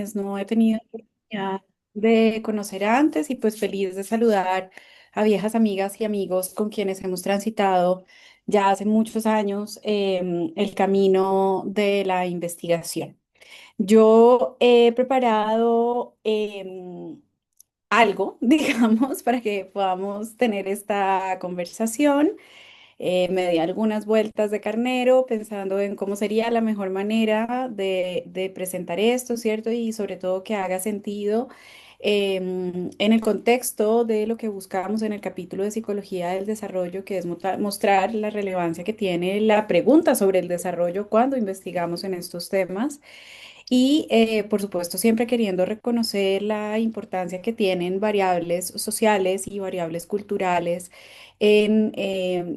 quienes no he tenido oportunidad de conocer antes y pues feliz de saludar a viejas amigas y amigos con quienes hemos transitado ya hace muchos años el camino de la investigación. Yo he preparado algo, digamos, para que podamos tener esta conversación. Me di algunas vueltas de carnero pensando en cómo sería la mejor manera de presentar esto, ¿cierto? Y sobre todo que haga sentido en el contexto de lo que buscamos en el capítulo de Psicología del Desarrollo, que es mostrar la relevancia que tiene la pregunta sobre el desarrollo cuando investigamos en estos temas. Y por supuesto, siempre queriendo reconocer la importancia que tienen variables sociales y variables culturales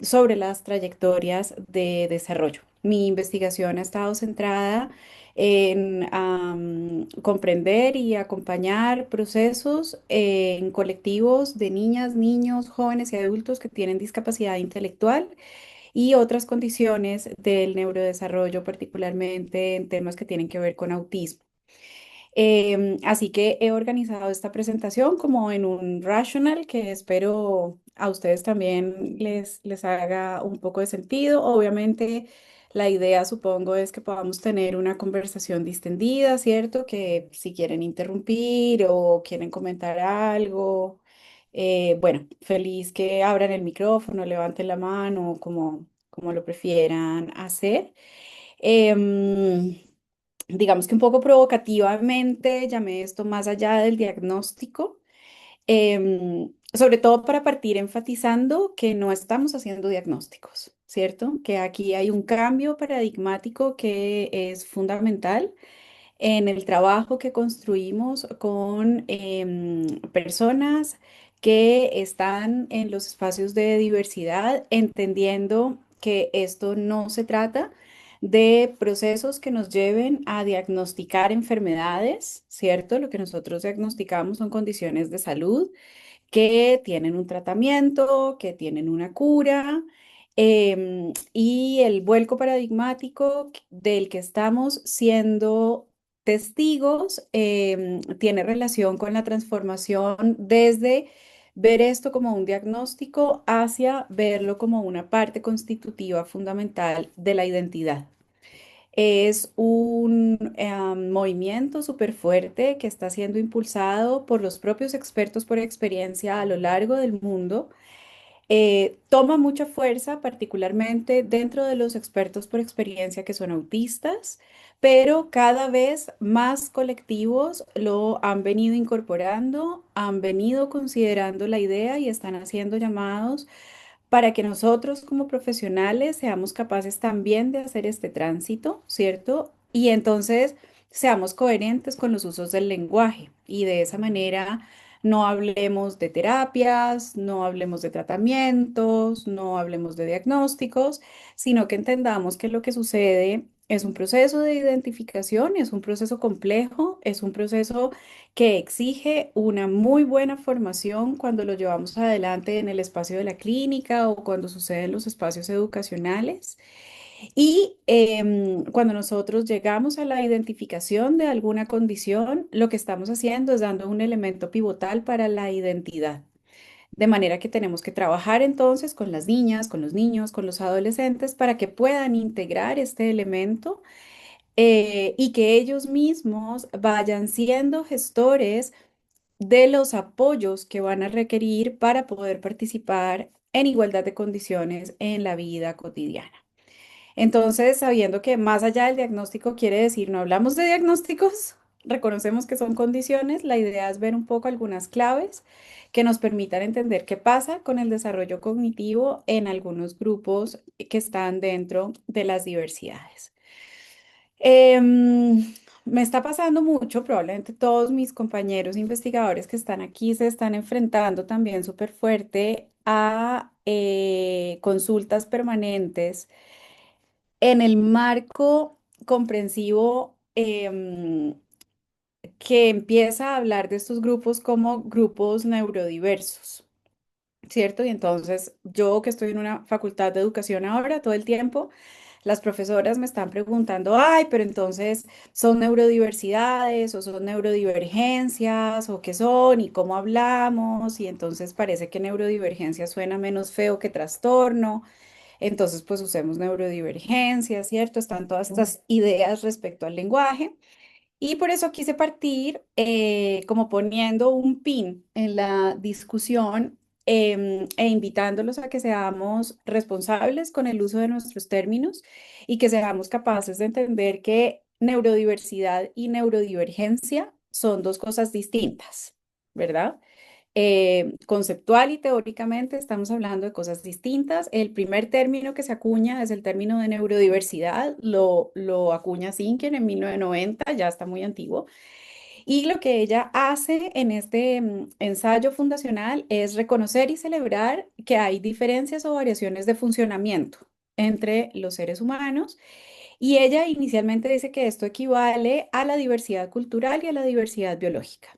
sobre las trayectorias de desarrollo. Mi investigación ha estado centrada en comprender y acompañar procesos en colectivos de niñas, niños, jóvenes y adultos que tienen discapacidad intelectual y otras condiciones del neurodesarrollo, particularmente en temas que tienen que ver con autismo. Así que he organizado esta presentación como en un rational que espero a ustedes también les haga un poco de sentido. Obviamente, la idea, supongo, es que podamos tener una conversación distendida, ¿cierto? Que si quieren interrumpir o quieren comentar algo, bueno, feliz que abran el micrófono, levanten la mano, como lo prefieran hacer. Em, digamos que un poco provocativamente llamé esto más allá del diagnóstico, sobre todo para partir enfatizando que no estamos haciendo diagnósticos, ¿cierto? Que aquí hay un cambio paradigmático que es fundamental en el trabajo que construimos con personas que están en los espacios de diversidad, entendiendo que esto no se trata de procesos que nos lleven a diagnosticar enfermedades, ¿cierto? Lo que nosotros diagnosticamos son condiciones de salud que tienen un tratamiento, que tienen una cura, y el vuelco paradigmático del que estamos siendo testigos tiene relación con la transformación desde ver esto como un diagnóstico hacia verlo como una parte constitutiva fundamental de la identidad. Es un movimiento súper fuerte que está siendo impulsado por los propios expertos por experiencia a lo largo del mundo. Toma mucha fuerza, particularmente dentro de los expertos por experiencia que son autistas, pero cada vez más colectivos lo han venido incorporando, han venido considerando la idea y están haciendo llamados para que nosotros como profesionales seamos capaces también de hacer este tránsito, ¿cierto? Y entonces seamos coherentes con los usos del lenguaje y de esa manera no hablemos de terapias, no hablemos de tratamientos, no hablemos de diagnósticos, sino que entendamos que lo que sucede es un proceso de identificación, es un proceso complejo, es un proceso que exige una muy buena formación cuando lo llevamos adelante en el espacio de la clínica o cuando sucede en los espacios educacionales. Y cuando nosotros llegamos a la identificación de alguna condición, lo que estamos haciendo es dando un elemento pivotal para la identidad. De manera que tenemos que trabajar entonces con las niñas, con los niños, con los adolescentes para que puedan integrar este elemento y que ellos mismos vayan siendo gestores de los apoyos que van a requerir para poder participar en igualdad de condiciones en la vida cotidiana. Entonces, sabiendo que más allá del diagnóstico quiere decir, no hablamos de diagnósticos, reconocemos que son condiciones, la idea es ver un poco algunas claves que nos permitan entender qué pasa con el desarrollo cognitivo en algunos grupos que están dentro de las diversidades. Me está pasando mucho, probablemente todos mis compañeros investigadores que están aquí se están enfrentando también súper fuerte a consultas permanentes en el marco comprensivo que empieza a hablar de estos grupos como grupos neurodiversos, ¿cierto? Y entonces yo que estoy en una facultad de educación ahora todo el tiempo, las profesoras me están preguntando, ay, pero entonces son neurodiversidades o son neurodivergencias o qué son y cómo hablamos y entonces parece que neurodivergencia suena menos feo que trastorno. Entonces, pues usemos neurodivergencia, ¿cierto? Están todas estas ideas respecto al lenguaje. Y por eso quise partir como poniendo un pin en la discusión e invitándolos a que seamos responsables con el uso de nuestros términos y que seamos capaces de entender que neurodiversidad y neurodivergencia son dos cosas distintas, ¿verdad? Conceptual y teóricamente estamos hablando de cosas distintas. El primer término que se acuña es el término de neurodiversidad, lo acuña Sinken en 1990, ya está muy antiguo. Y lo que ella hace en este ensayo fundacional es reconocer y celebrar que hay diferencias o variaciones de funcionamiento entre los seres humanos y ella inicialmente dice que esto equivale a la diversidad cultural y a la diversidad biológica.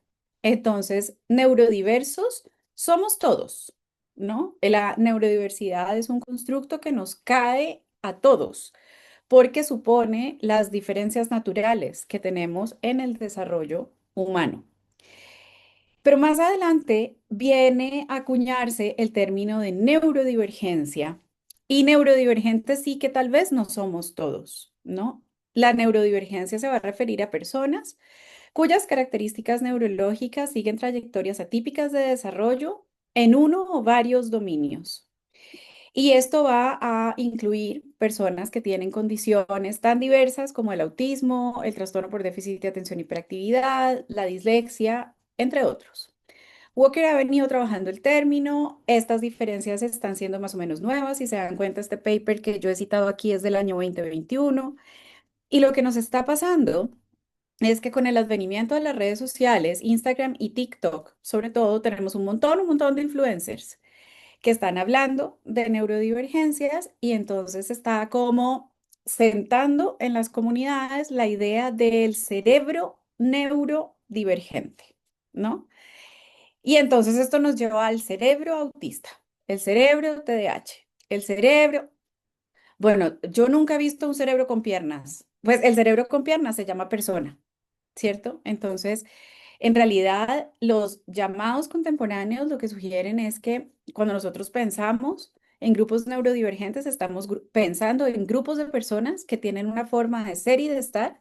Entonces, neurodiversos somos todos, ¿no? La neurodiversidad es un constructo que nos cae a todos porque supone las diferencias naturales que tenemos en el desarrollo humano. Pero más adelante viene a acuñarse el término de neurodivergencia y neurodivergentes sí que tal vez no somos todos, ¿no? La neurodivergencia se va a referir a personas cuyas características neurológicas siguen trayectorias atípicas de desarrollo en uno o varios dominios. Y esto va a incluir personas que tienen condiciones tan diversas como el autismo, el trastorno por déficit de atención y hiperactividad, la dislexia, entre otros. Walker ha venido trabajando el término, estas diferencias están siendo más o menos nuevas, si se dan cuenta este paper que yo he citado aquí es del año 2021 y lo que nos está pasando es que con el advenimiento de las redes sociales, Instagram y TikTok, sobre todo, tenemos un montón de influencers que están hablando de neurodivergencias y entonces está como sentando en las comunidades la idea del cerebro neurodivergente, ¿no? Y entonces esto nos lleva al cerebro autista, el cerebro TDAH, el cerebro... Bueno, yo nunca he visto un cerebro con piernas. Pues el cerebro con piernas se llama persona, ¿cierto? Entonces, en realidad, los llamados contemporáneos lo que sugieren es que cuando nosotros pensamos en grupos neurodivergentes, estamos pensando en grupos de personas que tienen una forma de ser y de estar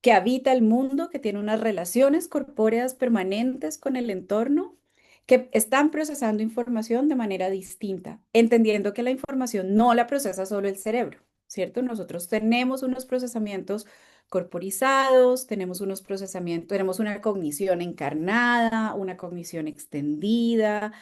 que habita el mundo, que tiene unas relaciones corpóreas permanentes con el entorno, que están procesando información de manera distinta, entendiendo que la información no la procesa solo el cerebro, ¿cierto? Nosotros tenemos unos procesamientos corporizados, tenemos unos procesamientos, tenemos una cognición encarnada, una cognición extendida,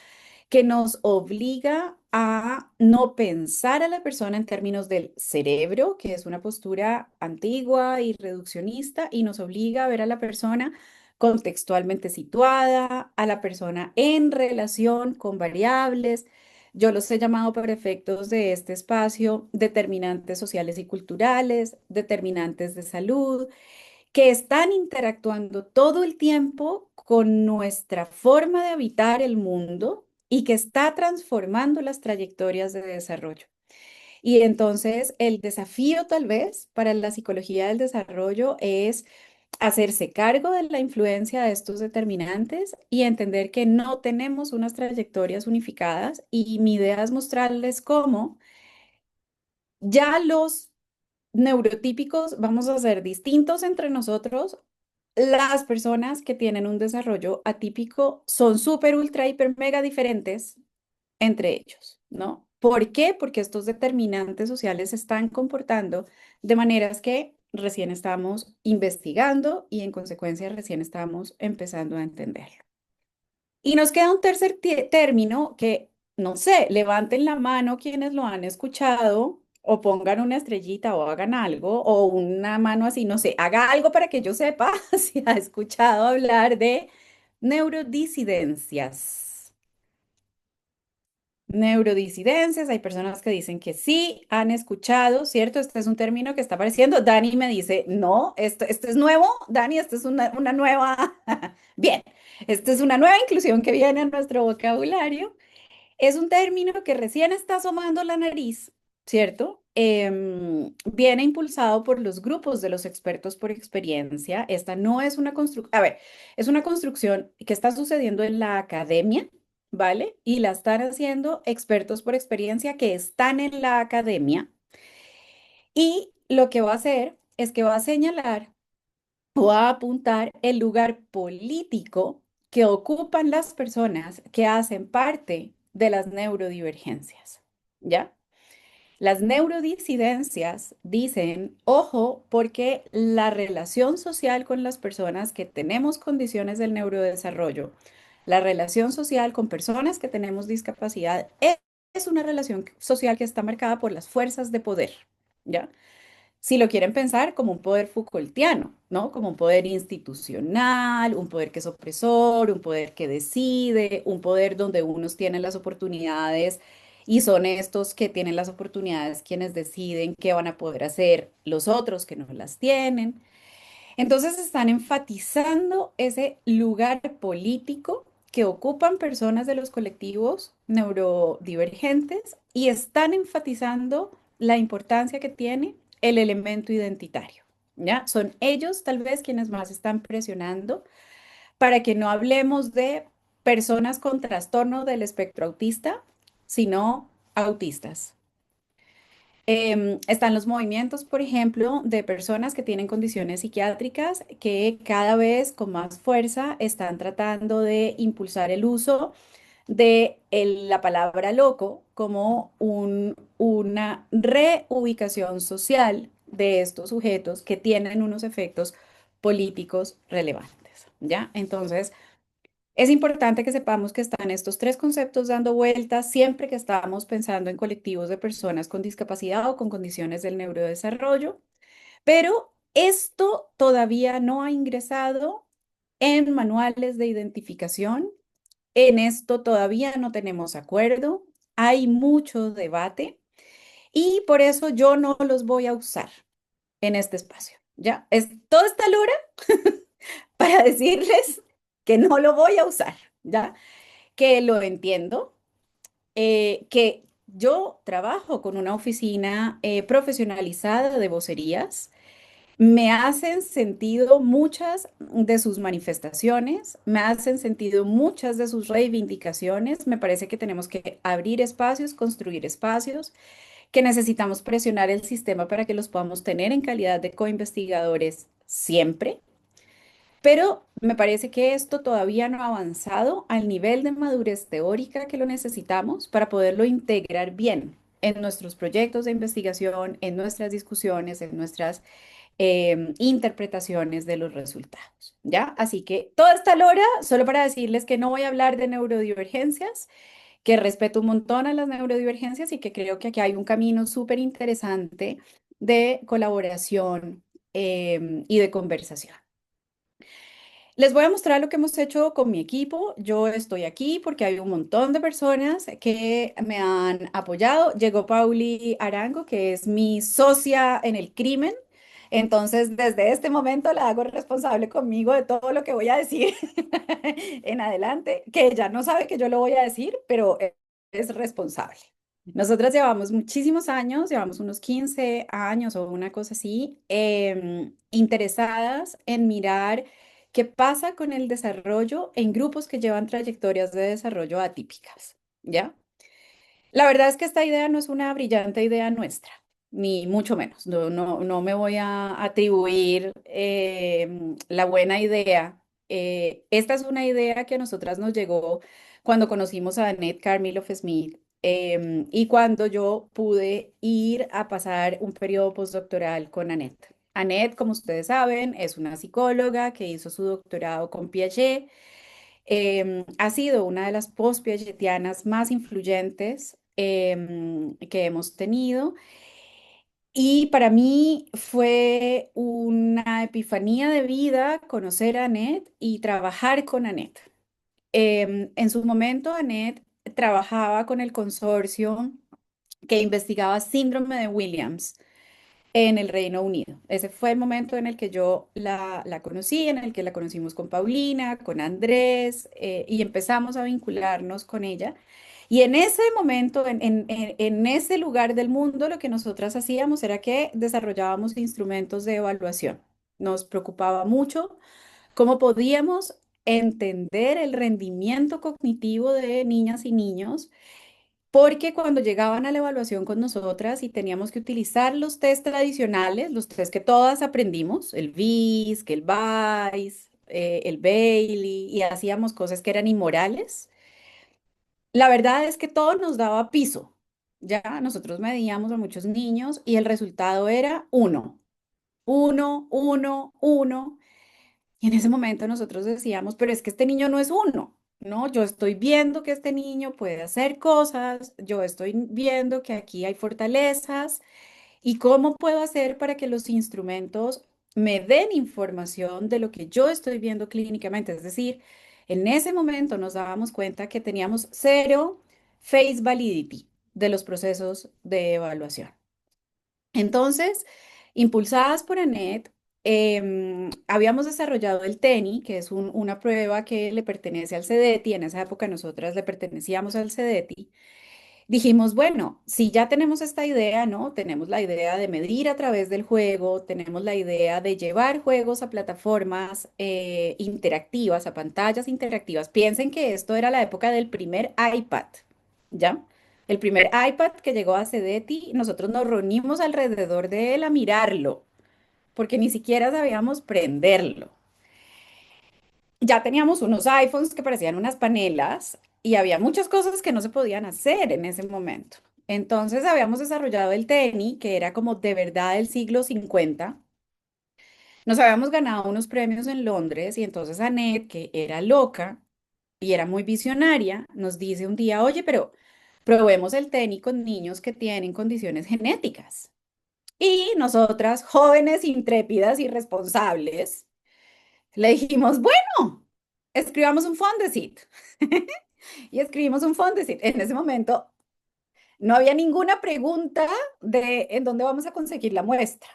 que nos obliga a no pensar a la persona en términos del cerebro, que es una postura antigua y reduccionista, y nos obliga a ver a la persona contextualmente situada, a la persona en relación con variables. Yo los he llamado por efectos de este espacio determinantes sociales y culturales, determinantes de salud, que están interactuando todo el tiempo con nuestra forma de habitar el mundo y que está transformando las trayectorias de desarrollo. Y entonces el desafío tal vez para la psicología del desarrollo es hacerse cargo de la influencia de estos determinantes y entender que no tenemos unas trayectorias unificadas y mi idea es mostrarles cómo ya los neurotípicos vamos a ser distintos entre nosotros. Las personas que tienen un desarrollo atípico son súper, ultra, hiper, mega diferentes entre ellos, ¿no? ¿Por qué? Porque estos determinantes sociales se están comportando de maneras que recién estamos investigando y en consecuencia recién estamos empezando a entenderlo. Y nos queda un tercer término que, no sé, levanten la mano quienes lo han escuchado o pongan una estrellita o hagan algo o una mano así, no sé, haga algo para que yo sepa si ha escuchado hablar de neurodisidencias. Neurodisidencias, hay personas que dicen que sí, han escuchado, ¿cierto? Este es un término que está apareciendo. Dani me dice, no, esto es nuevo, Dani, esto es una nueva, bien, esto es una nueva inclusión que viene a nuestro vocabulario. Es un término que recién está asomando la nariz, ¿cierto? viene impulsado por los grupos de los expertos por experiencia. Esta no es una construcción, a ver, es una construcción que está sucediendo en la academia, ¿vale? Y la están haciendo expertos por experiencia que están en la academia. Y lo que va a hacer es que va a señalar o a apuntar el lugar político que ocupan las personas que hacen parte de las neurodivergencias, ¿ya? Las neurodisidencias dicen, ojo, porque la relación social con las personas que tenemos condiciones del neurodesarrollo, la relación social con personas que tenemos discapacidad, es una relación social que está marcada por las fuerzas de poder, ¿ya? Si lo quieren pensar como un poder Foucaultiano, ¿no? Como un poder institucional, un poder que es opresor, un poder que decide, un poder donde unos tienen las oportunidades y son estos que tienen las oportunidades quienes deciden qué van a poder hacer los otros que no las tienen. Entonces están enfatizando ese lugar político que ocupan personas de los colectivos neurodivergentes y están enfatizando la importancia que tiene el elemento identitario. ¿Ya? Son ellos tal vez quienes más están presionando para que no hablemos de personas con trastorno del espectro autista, sino autistas. Están los movimientos, por ejemplo, de personas que tienen condiciones psiquiátricas que cada vez con más fuerza están tratando de impulsar el uso de la palabra loco como una reubicación social de estos sujetos que tienen unos efectos políticos relevantes, ¿ya? Entonces, es importante que sepamos que están estos tres conceptos dando vueltas siempre que estamos pensando en colectivos de personas con discapacidad o con condiciones del neurodesarrollo, pero esto todavía no ha ingresado en manuales de identificación. En esto todavía no tenemos acuerdo. Hay mucho debate y por eso yo no los voy a usar en este espacio. Ya, es toda esta lora para decirles que no lo voy a usar, ¿ya? Que lo entiendo, que yo trabajo con una oficina profesionalizada de vocerías. Me hacen sentido muchas de sus manifestaciones, me hacen sentido muchas de sus reivindicaciones. Me parece que tenemos que abrir espacios, construir espacios, que necesitamos presionar el sistema para que los podamos tener en calidad de coinvestigadores siempre. Pero me parece que esto todavía no ha avanzado al nivel de madurez teórica que lo necesitamos para poderlo integrar bien en nuestros proyectos de investigación, en nuestras discusiones, en nuestras interpretaciones de los resultados, ¿ya? Así que toda esta lora, solo para decirles que no voy a hablar de neurodivergencias, que respeto un montón a las neurodivergencias y que creo que aquí hay un camino súper interesante de colaboración y de conversación. Les voy a mostrar lo que hemos hecho con mi equipo. Yo estoy aquí porque hay un montón de personas que me han apoyado. Llegó Pauli Arango, que es mi socia en el crimen. Entonces, desde este momento la hago responsable conmigo de todo lo que voy a decir en adelante, que ella no sabe que yo lo voy a decir, pero es responsable. Nosotras llevamos muchísimos años, llevamos unos 15 años o una cosa así, interesadas en mirar qué pasa con el desarrollo en grupos que llevan trayectorias de desarrollo atípicas, ¿ya? La verdad es que esta idea no es una brillante idea nuestra, ni mucho menos. No me voy a atribuir la buena idea. Esta es una idea que a nosotras nos llegó cuando conocimos a Annette Carmiloff Smith y cuando yo pude ir a pasar un periodo postdoctoral con Annette. Annette, como ustedes saben, es una psicóloga que hizo su doctorado con Piaget. Ha sido una de las post-piagetianas más influyentes que hemos tenido. Y para mí fue una epifanía de vida conocer a Annette y trabajar con Annette. En su momento, Annette trabajaba con el consorcio que investigaba síndrome de Williams en el Reino Unido. Ese fue el momento en el que yo la conocí, en el que la conocimos con Paulina, con Andrés, y empezamos a vincularnos con ella. Y en ese momento, en ese lugar del mundo, lo que nosotras hacíamos era que desarrollábamos instrumentos de evaluación. Nos preocupaba mucho cómo podíamos entender el rendimiento cognitivo de niñas y niños, porque cuando llegaban a la evaluación con nosotras y teníamos que utilizar los test tradicionales, los test que todas aprendimos, el BIS, que el BICE, el Bailey, y hacíamos cosas que eran inmorales, la verdad es que todo nos daba piso. Ya nosotros medíamos a muchos niños y el resultado era uno, uno, uno, uno. Y en ese momento nosotros decíamos, pero es que este niño no es uno, ¿no? Yo estoy viendo que este niño puede hacer cosas, yo estoy viendo que aquí hay fortalezas y cómo puedo hacer para que los instrumentos me den información de lo que yo estoy viendo clínicamente. Es decir, en ese momento nos dábamos cuenta que teníamos cero face validity de los procesos de evaluación. Entonces, impulsadas por ANET, habíamos desarrollado el TENI, que es una prueba que le pertenece al CEDETI. En esa época nosotras le pertenecíamos al CEDETI. Dijimos, bueno, si ya tenemos esta idea, ¿no? Tenemos la idea de medir a través del juego, tenemos la idea de llevar juegos a plataformas interactivas, a pantallas interactivas. Piensen que esto era la época del primer iPad, ¿ya? El primer iPad que llegó a Cedeti, nosotros nos reunimos alrededor de él a mirarlo, porque ni siquiera sabíamos prenderlo. Ya teníamos unos iPhones que parecían unas panelas y había muchas cosas que no se podían hacer en ese momento. Entonces habíamos desarrollado el TENI, que era como de verdad del siglo 50. Nos habíamos ganado unos premios en Londres y entonces Annette, que era loca y era muy visionaria, nos dice un día, oye, pero probemos el TENI con niños que tienen condiciones genéticas. Y nosotras, jóvenes, intrépidas y responsables, le dijimos, bueno, escribamos un Fondesit. Y escribimos un Fondesit. En ese momento no había ninguna pregunta de en dónde vamos a conseguir la muestra.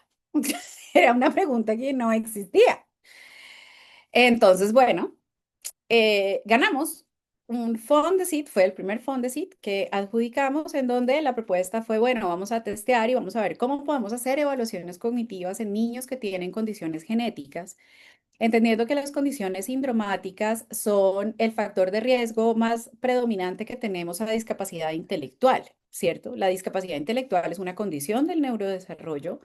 Era una pregunta que no existía. Entonces, bueno, ganamos un Fondesit, fue el primer Fondesit que adjudicamos en donde la propuesta fue, bueno, vamos a testear y vamos a ver cómo podemos hacer evaluaciones cognitivas en niños que tienen condiciones genéticas, entendiendo que las condiciones sindromáticas son el factor de riesgo más predominante que tenemos a la discapacidad intelectual, ¿cierto? La discapacidad intelectual es una condición del neurodesarrollo.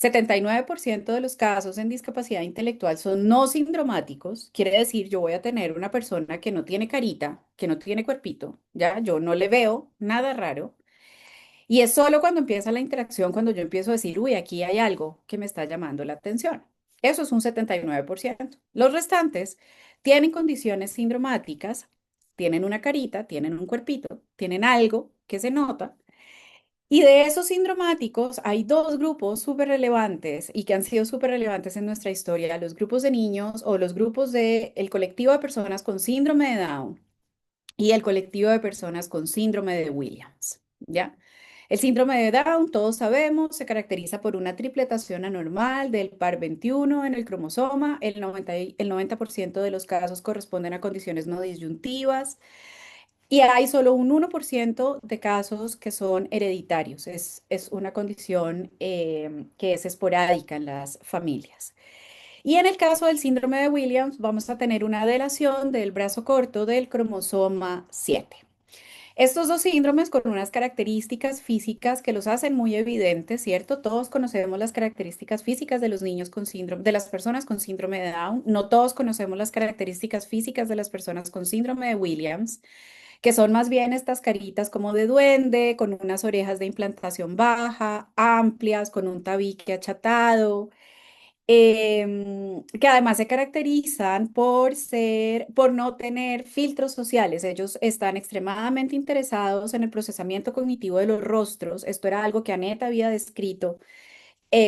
79% de los casos en discapacidad intelectual son no sindromáticos, quiere decir yo voy a tener una persona que no tiene carita, que no tiene cuerpito, ya, yo no le veo nada raro. Y es solo cuando empieza la interacción, cuando yo empiezo a decir, uy, aquí hay algo que me está llamando la atención. Eso es un 79%. Los restantes tienen condiciones sindromáticas, tienen una carita, tienen un cuerpito, tienen algo que se nota. Y de esos sindromáticos hay dos grupos súper relevantes y que han sido súper relevantes en nuestra historia, los grupos de niños o los grupos del colectivo de personas con síndrome de Down y el colectivo de personas con síndrome de Williams, ¿ya? El síndrome de Down, todos sabemos, se caracteriza por una tripletación anormal del par 21 en el cromosoma. El 90% de los casos corresponden a condiciones no disyuntivas y hay solo un 1% de casos que son hereditarios. Es una condición que es esporádica en las familias. Y en el caso del síndrome de Williams, vamos a tener una delación del brazo corto del cromosoma 7. Estos dos síndromes con unas características físicas que los hacen muy evidentes, ¿cierto? Todos conocemos las características físicas de los niños con síndrome, de las personas con síndrome de Down. No todos conocemos las características físicas de las personas con síndrome de Williams, que son más bien estas caritas como de duende, con unas orejas de implantación baja, amplias, con un tabique achatado, que además se caracterizan por no tener filtros sociales. Ellos están extremadamente interesados en el procesamiento cognitivo de los rostros. Esto era algo que Annette había descrito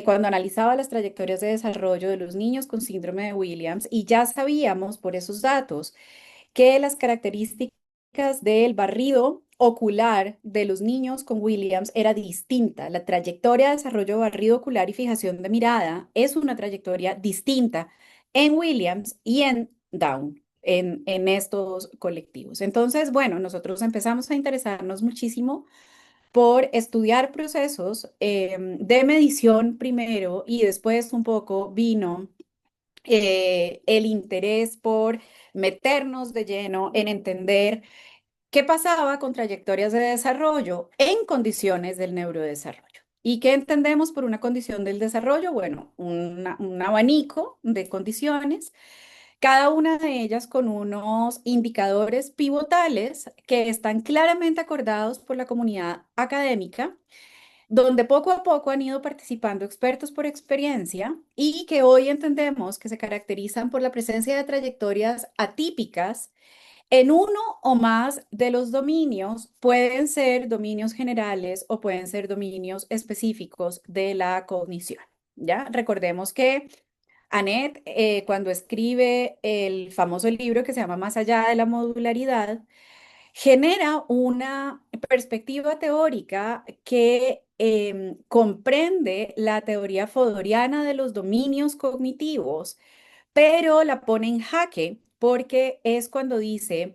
cuando analizaba las trayectorias de desarrollo de los niños con síndrome de Williams y ya sabíamos por esos datos que las características del barrido ocular de los niños con Williams era distinta. La trayectoria de desarrollo barrido ocular y fijación de mirada es una trayectoria distinta en Williams y en Down. en estos colectivos. Entonces, bueno, nosotros empezamos a interesarnos muchísimo por estudiar procesos de medición primero y después un poco vino el interés por meternos de lleno en entender qué pasaba con trayectorias de desarrollo en condiciones del neurodesarrollo. ¿Y qué entendemos por una condición del desarrollo? Bueno, un abanico de condiciones, cada una de ellas con unos indicadores pivotales que están claramente acordados por la comunidad académica, donde poco a poco han ido participando expertos por experiencia y que hoy entendemos que se caracterizan por la presencia de trayectorias atípicas en uno o más de los dominios. Pueden ser dominios generales o pueden ser dominios específicos de la cognición. ¿Ya? Recordemos que Annette, cuando escribe el famoso libro que se llama Más allá de la modularidad, genera una perspectiva teórica que comprende la teoría fodoriana de los dominios cognitivos, pero la pone en jaque porque es cuando dice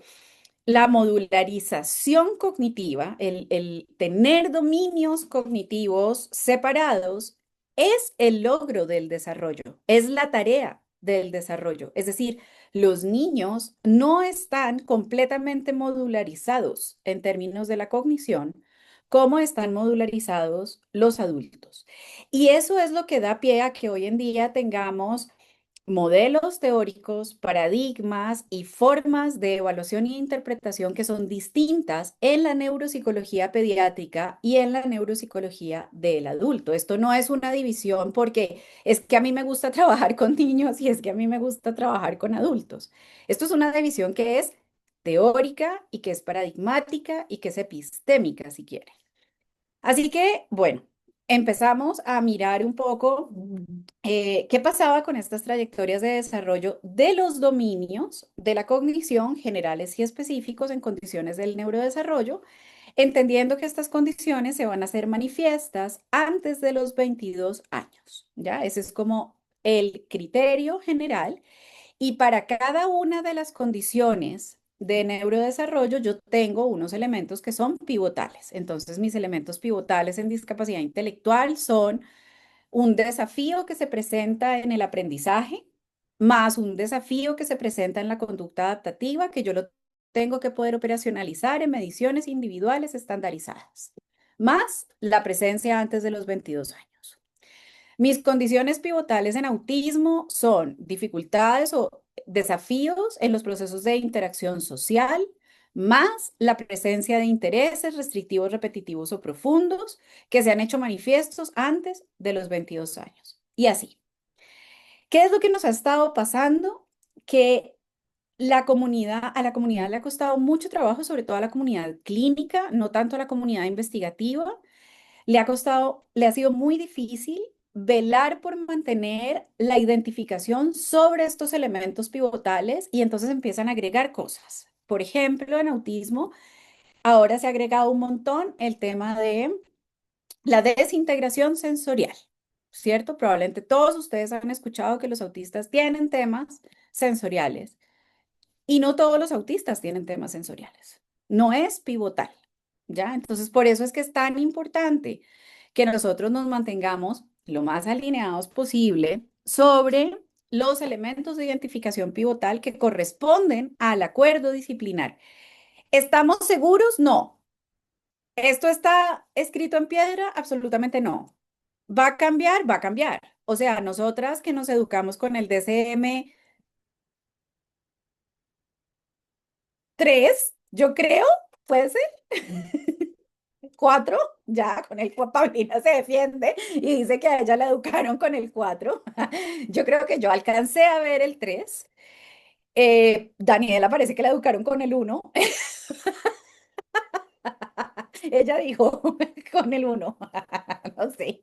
la modularización cognitiva, el tener dominios cognitivos separados, es el logro del desarrollo, es la tarea del desarrollo. Es decir, los niños no están completamente modularizados en términos de la cognición como están modularizados los adultos. Y eso es lo que da pie a que hoy en día tengamos modelos teóricos, paradigmas y formas de evaluación e interpretación que son distintas en la neuropsicología pediátrica y en la neuropsicología del adulto. Esto no es una división porque es que a mí me gusta trabajar con niños y es que a mí me gusta trabajar con adultos. Esto es una división que es teórica y que es paradigmática y que es epistémica, si quiere. Así que, bueno, empezamos a mirar un poco qué pasaba con estas trayectorias de desarrollo de los dominios de la cognición generales y específicos en condiciones del neurodesarrollo, entendiendo que estas condiciones se van a hacer manifiestas antes de los 22 años, ¿ya? Ese es como el criterio general y para cada una de las condiciones de neurodesarrollo, yo tengo unos elementos que son pivotales. Entonces, mis elementos pivotales en discapacidad intelectual son un desafío que se presenta en el aprendizaje, más un desafío que se presenta en la conducta adaptativa, que yo lo tengo que poder operacionalizar en mediciones individuales estandarizadas, más la presencia antes de los 22 años. Mis condiciones pivotales en autismo son dificultades o desafíos en los procesos de interacción social, más la presencia de intereses restrictivos, repetitivos o profundos que se han hecho manifiestos antes de los 22 años. Y así. ¿Qué es lo que nos ha estado pasando? Que a la comunidad le ha costado mucho trabajo, sobre todo a la comunidad clínica, no tanto a la comunidad investigativa, le ha costado, le ha sido muy difícil velar por mantener la identificación sobre estos elementos pivotales y entonces empiezan a agregar cosas. Por ejemplo, en autismo, ahora se ha agregado un montón el tema de la desintegración sensorial, ¿cierto? Probablemente todos ustedes han escuchado que los autistas tienen temas sensoriales y no todos los autistas tienen temas sensoriales. No es pivotal, ¿ya? Entonces, por eso es que es tan importante que nosotros nos mantengamos lo más alineados posible sobre los elementos de identificación pivotal que corresponden al acuerdo disciplinar. ¿Estamos seguros? No. ¿Esto está escrito en piedra? Absolutamente no. ¿Va a cambiar? Va a cambiar. O sea, nosotras que nos educamos con el DCM 3, yo creo, puede ser. 4, ya con el Paulina se defiende y dice que a ella la educaron con el 4. Yo creo que yo alcancé a ver el 3. Daniela parece que la educaron con el 1. Ella dijo con el 1. No sé.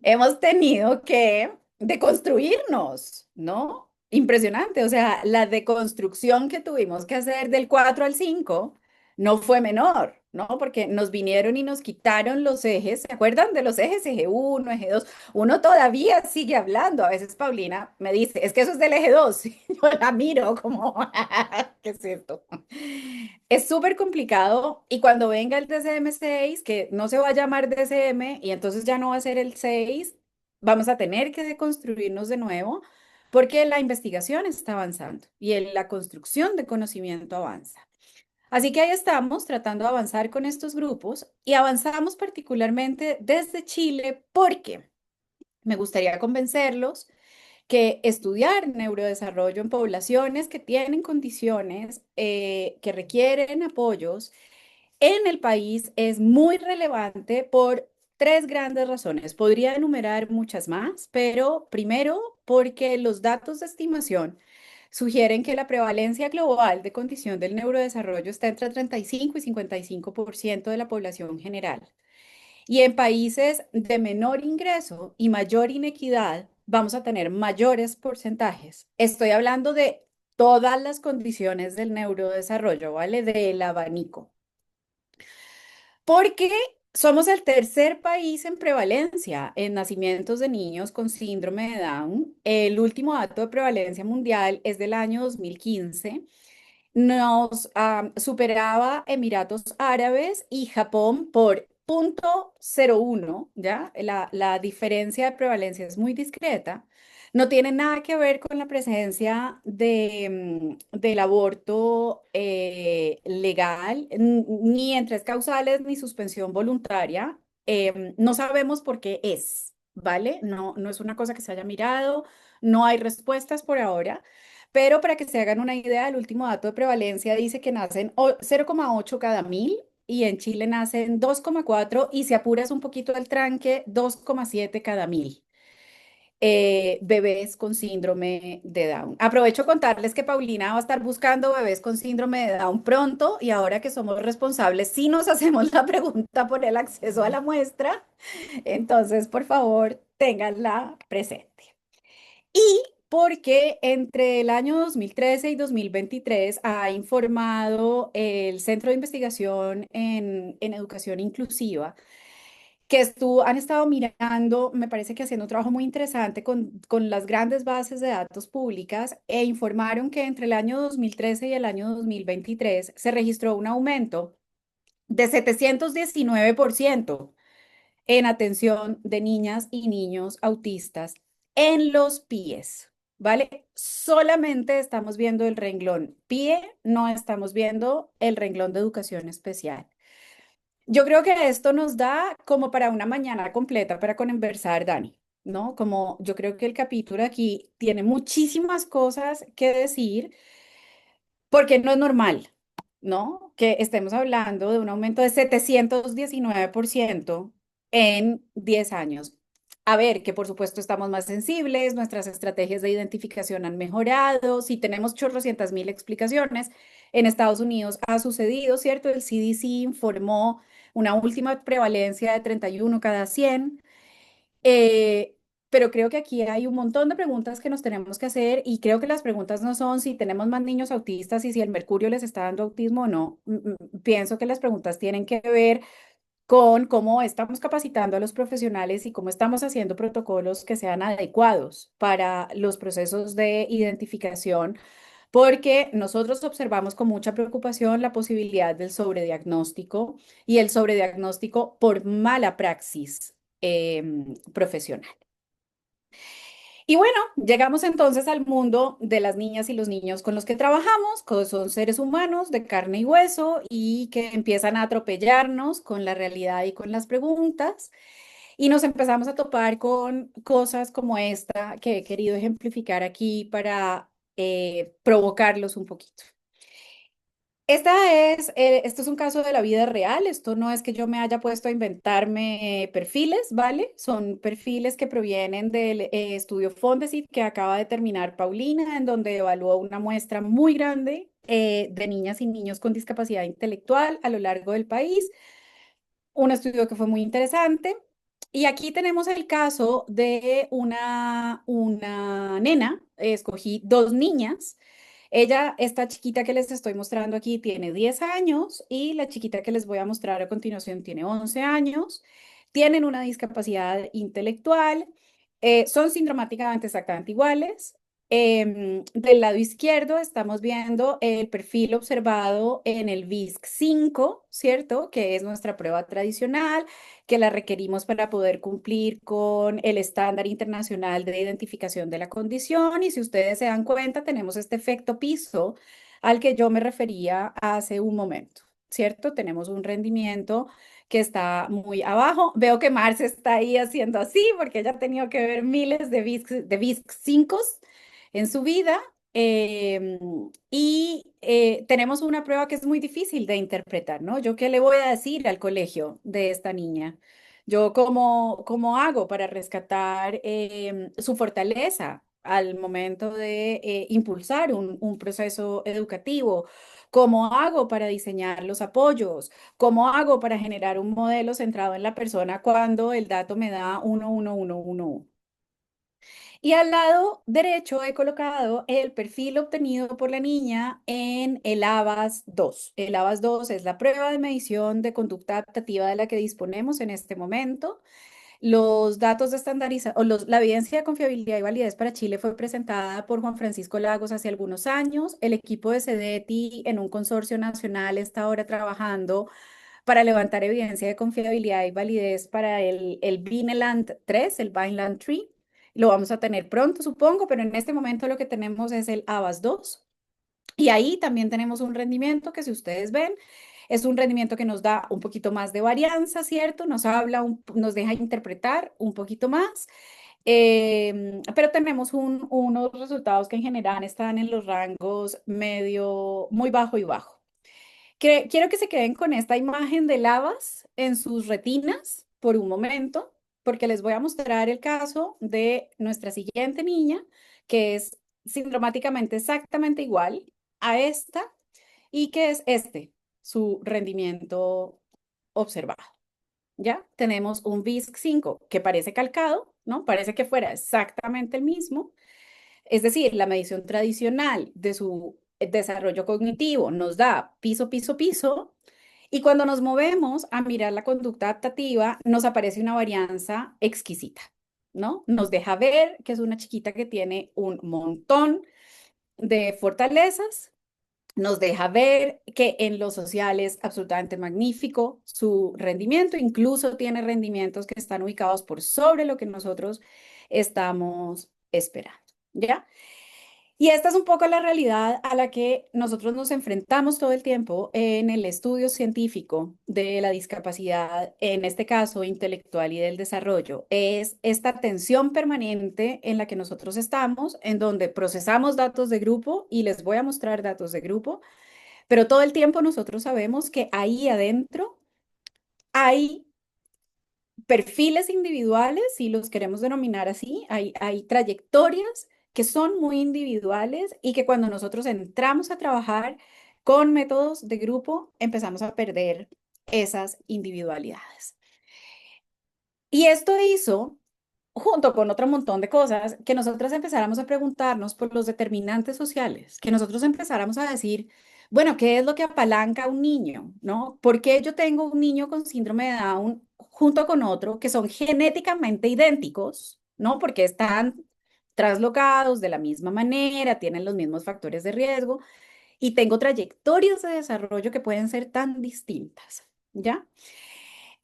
Hemos tenido que deconstruirnos, ¿no? Impresionante. O sea, la deconstrucción que tuvimos que hacer del 4 al 5 no fue menor. ¿no? Porque nos vinieron y nos quitaron los ejes. ¿Se acuerdan de los ejes? Eje uno, eje 2. Uno todavía sigue hablando. A veces Paulina me dice, es que eso es del eje 2. Y yo la miro como, ¿qué es esto? Es súper complicado y cuando venga el DCM 6, que no se va a llamar DCM y entonces ya no va a ser el 6, vamos a tener que deconstruirnos de nuevo porque la investigación está avanzando y la construcción de conocimiento avanza. Así que ahí estamos tratando de avanzar con estos grupos y avanzamos particularmente desde Chile porque me gustaría convencerlos que estudiar neurodesarrollo en poblaciones que tienen condiciones que requieren apoyos en el país es muy relevante por tres grandes razones. Podría enumerar muchas más, pero primero porque los datos de estimación sugieren que la prevalencia global de condición del neurodesarrollo está entre 35 y 55% de la población general. Y en países de menor ingreso y mayor inequidad, vamos a tener mayores porcentajes. Estoy hablando de todas las condiciones del neurodesarrollo, ¿vale? Del abanico. Porque somos el tercer país en prevalencia en nacimientos de niños con síndrome de Down. El último dato de prevalencia mundial es del año 2015. Nos superaba Emiratos Árabes y Japón por 0,01, ¿ya? La diferencia de prevalencia es muy discreta. No tiene nada que ver con la presencia del aborto legal, ni en tres causales, ni suspensión voluntaria. No sabemos por qué es, ¿vale? No, no es una cosa que se haya mirado, no hay respuestas por ahora. Pero para que se hagan una idea, el último dato de prevalencia dice que nacen 0,8 cada 1.000 y en Chile nacen 2,4 y si apuras un poquito el tranque, 2,7 cada 1.000 bebés con síndrome de Down. Aprovecho contarles que Paulina va a estar buscando bebés con síndrome de Down pronto y ahora que somos responsables, sí nos hacemos la pregunta por el acceso a la muestra. Entonces, por favor, ténganla presente. Y porque entre el año 2013 y 2023 ha informado el Centro de Investigación en Educación Inclusiva, que han estado mirando, me parece que haciendo un trabajo muy interesante con las grandes bases de datos públicas e informaron que entre el año 2013 y el año 2023 se registró un aumento de 719% en atención de niñas y niños autistas en los PIEs, ¿vale? Solamente estamos viendo el renglón PIE, no estamos viendo el renglón de educación especial. Yo creo que esto nos da como para una mañana completa para conversar, Dani, ¿no? Como yo creo que el capítulo aquí tiene muchísimas cosas que decir porque no es normal, ¿no? Que estemos hablando de un aumento de 719% en 10 años. A ver, que por supuesto estamos más sensibles, nuestras estrategias de identificación han mejorado, si tenemos chorrocientas mil explicaciones. En Estados Unidos ha sucedido, ¿cierto? El CDC informó una última prevalencia de 31 cada 100. Eh, pero creo que aquí hay un montón de preguntas que nos tenemos que hacer y creo que las preguntas no son si tenemos más niños autistas y si el mercurio les está dando autismo o no. Pienso que las preguntas tienen que ver con cómo estamos capacitando a los profesionales y cómo estamos haciendo protocolos que sean adecuados para los procesos de identificación, porque nosotros observamos con mucha preocupación la posibilidad del sobrediagnóstico y el sobrediagnóstico por mala praxis profesional. Y bueno, llegamos entonces al mundo de las niñas y los niños con los que trabajamos, que son seres humanos de carne y hueso y que empiezan a atropellarnos con la realidad y con las preguntas. Y nos empezamos a topar con cosas como esta que he querido ejemplificar aquí para provocarlos un poquito. Esto es un caso de la vida real, esto no es que yo me haya puesto a inventarme perfiles, ¿vale? Son perfiles que provienen del estudio Fondesit que acaba de terminar Paulina, en donde evaluó una muestra muy grande de niñas y niños con discapacidad intelectual a lo largo del país, un estudio que fue muy interesante. Y aquí tenemos el caso de una nena, escogí dos niñas Esta chiquita que les estoy mostrando aquí tiene 10 años y la chiquita que les voy a mostrar a continuación tiene 11 años. Tienen una discapacidad intelectual, son sindromáticamente exactamente iguales. Del lado izquierdo estamos viendo el perfil observado en el VISC-5, ¿cierto? Que es nuestra prueba tradicional, que la requerimos para poder cumplir con el estándar internacional de identificación de la condición. Y si ustedes se dan cuenta, tenemos este efecto piso al que yo me refería hace un momento, ¿cierto? Tenemos un rendimiento que está muy abajo. Veo que Marce está ahí haciendo así porque ella ha tenido que ver miles de VISC 5 en su vida. Tenemos una prueba que es muy difícil de interpretar, ¿no? ¿Yo qué le voy a decir al colegio de esta niña? ¿Yo cómo hago para rescatar su fortaleza al momento de impulsar un proceso educativo? ¿Cómo hago para diseñar los apoyos? ¿Cómo hago para generar un modelo centrado en la persona cuando el dato me da 1, 1, 1, 1? Y al lado derecho he colocado el perfil obtenido por la niña en el ABAS-2. El ABAS-2 es la prueba de medición de conducta adaptativa de la que disponemos en este momento. Los datos de estandarización, la evidencia de confiabilidad y validez para Chile fue presentada por Juan Francisco Lagos hace algunos años. El equipo de CEDETI en un consorcio nacional está ahora trabajando para levantar evidencia de confiabilidad y validez para el Vineland 3, el Vineland 3. Lo vamos a tener pronto, supongo, pero en este momento lo que tenemos es el ABAS-2. Y ahí también tenemos un rendimiento que, si ustedes ven, es un rendimiento que nos da un poquito más de varianza, ¿cierto? Nos deja interpretar un poquito más. Pero tenemos unos resultados que en general están en los rangos medio, muy bajo y bajo. Quiero que se queden con esta imagen de lavas en sus retinas por un momento, porque les voy a mostrar el caso de nuestra siguiente niña, que es sindromáticamente exactamente igual a esta y que es su rendimiento observado. ¿Ya? Tenemos un VISC-5 que parece calcado, ¿no? Parece que fuera exactamente el mismo. Es decir, la medición tradicional de su desarrollo cognitivo nos da piso, piso, piso, y cuando nos movemos a mirar la conducta adaptativa, nos aparece una varianza exquisita, ¿no? Nos deja ver que es una chiquita que tiene un montón de fortalezas, nos deja ver que en lo social es absolutamente magnífico su rendimiento, incluso tiene rendimientos que están ubicados por sobre lo que nosotros estamos esperando, ¿ya? Y esta es un poco la realidad a la que nosotros nos enfrentamos todo el tiempo en el estudio científico de la discapacidad, en este caso intelectual y del desarrollo. Es esta tensión permanente en la que nosotros estamos, en donde procesamos datos de grupo y les voy a mostrar datos de grupo, pero todo el tiempo nosotros sabemos que ahí adentro hay perfiles individuales, si los queremos denominar así, hay trayectorias que son muy individuales y que cuando nosotros entramos a trabajar con métodos de grupo, empezamos a perder esas individualidades. Y esto hizo, junto con otro montón de cosas, que nosotros empezáramos a preguntarnos por los determinantes sociales, que nosotros empezáramos a decir, bueno, ¿qué es lo que apalanca a un niño? ¿No? ¿Por qué yo tengo un niño con síndrome de Down junto con otro que son genéticamente idénticos? ¿No? Porque están traslocados de la misma manera, tienen los mismos factores de riesgo y tengo trayectorias de desarrollo que pueden ser tan distintas, ¿ya?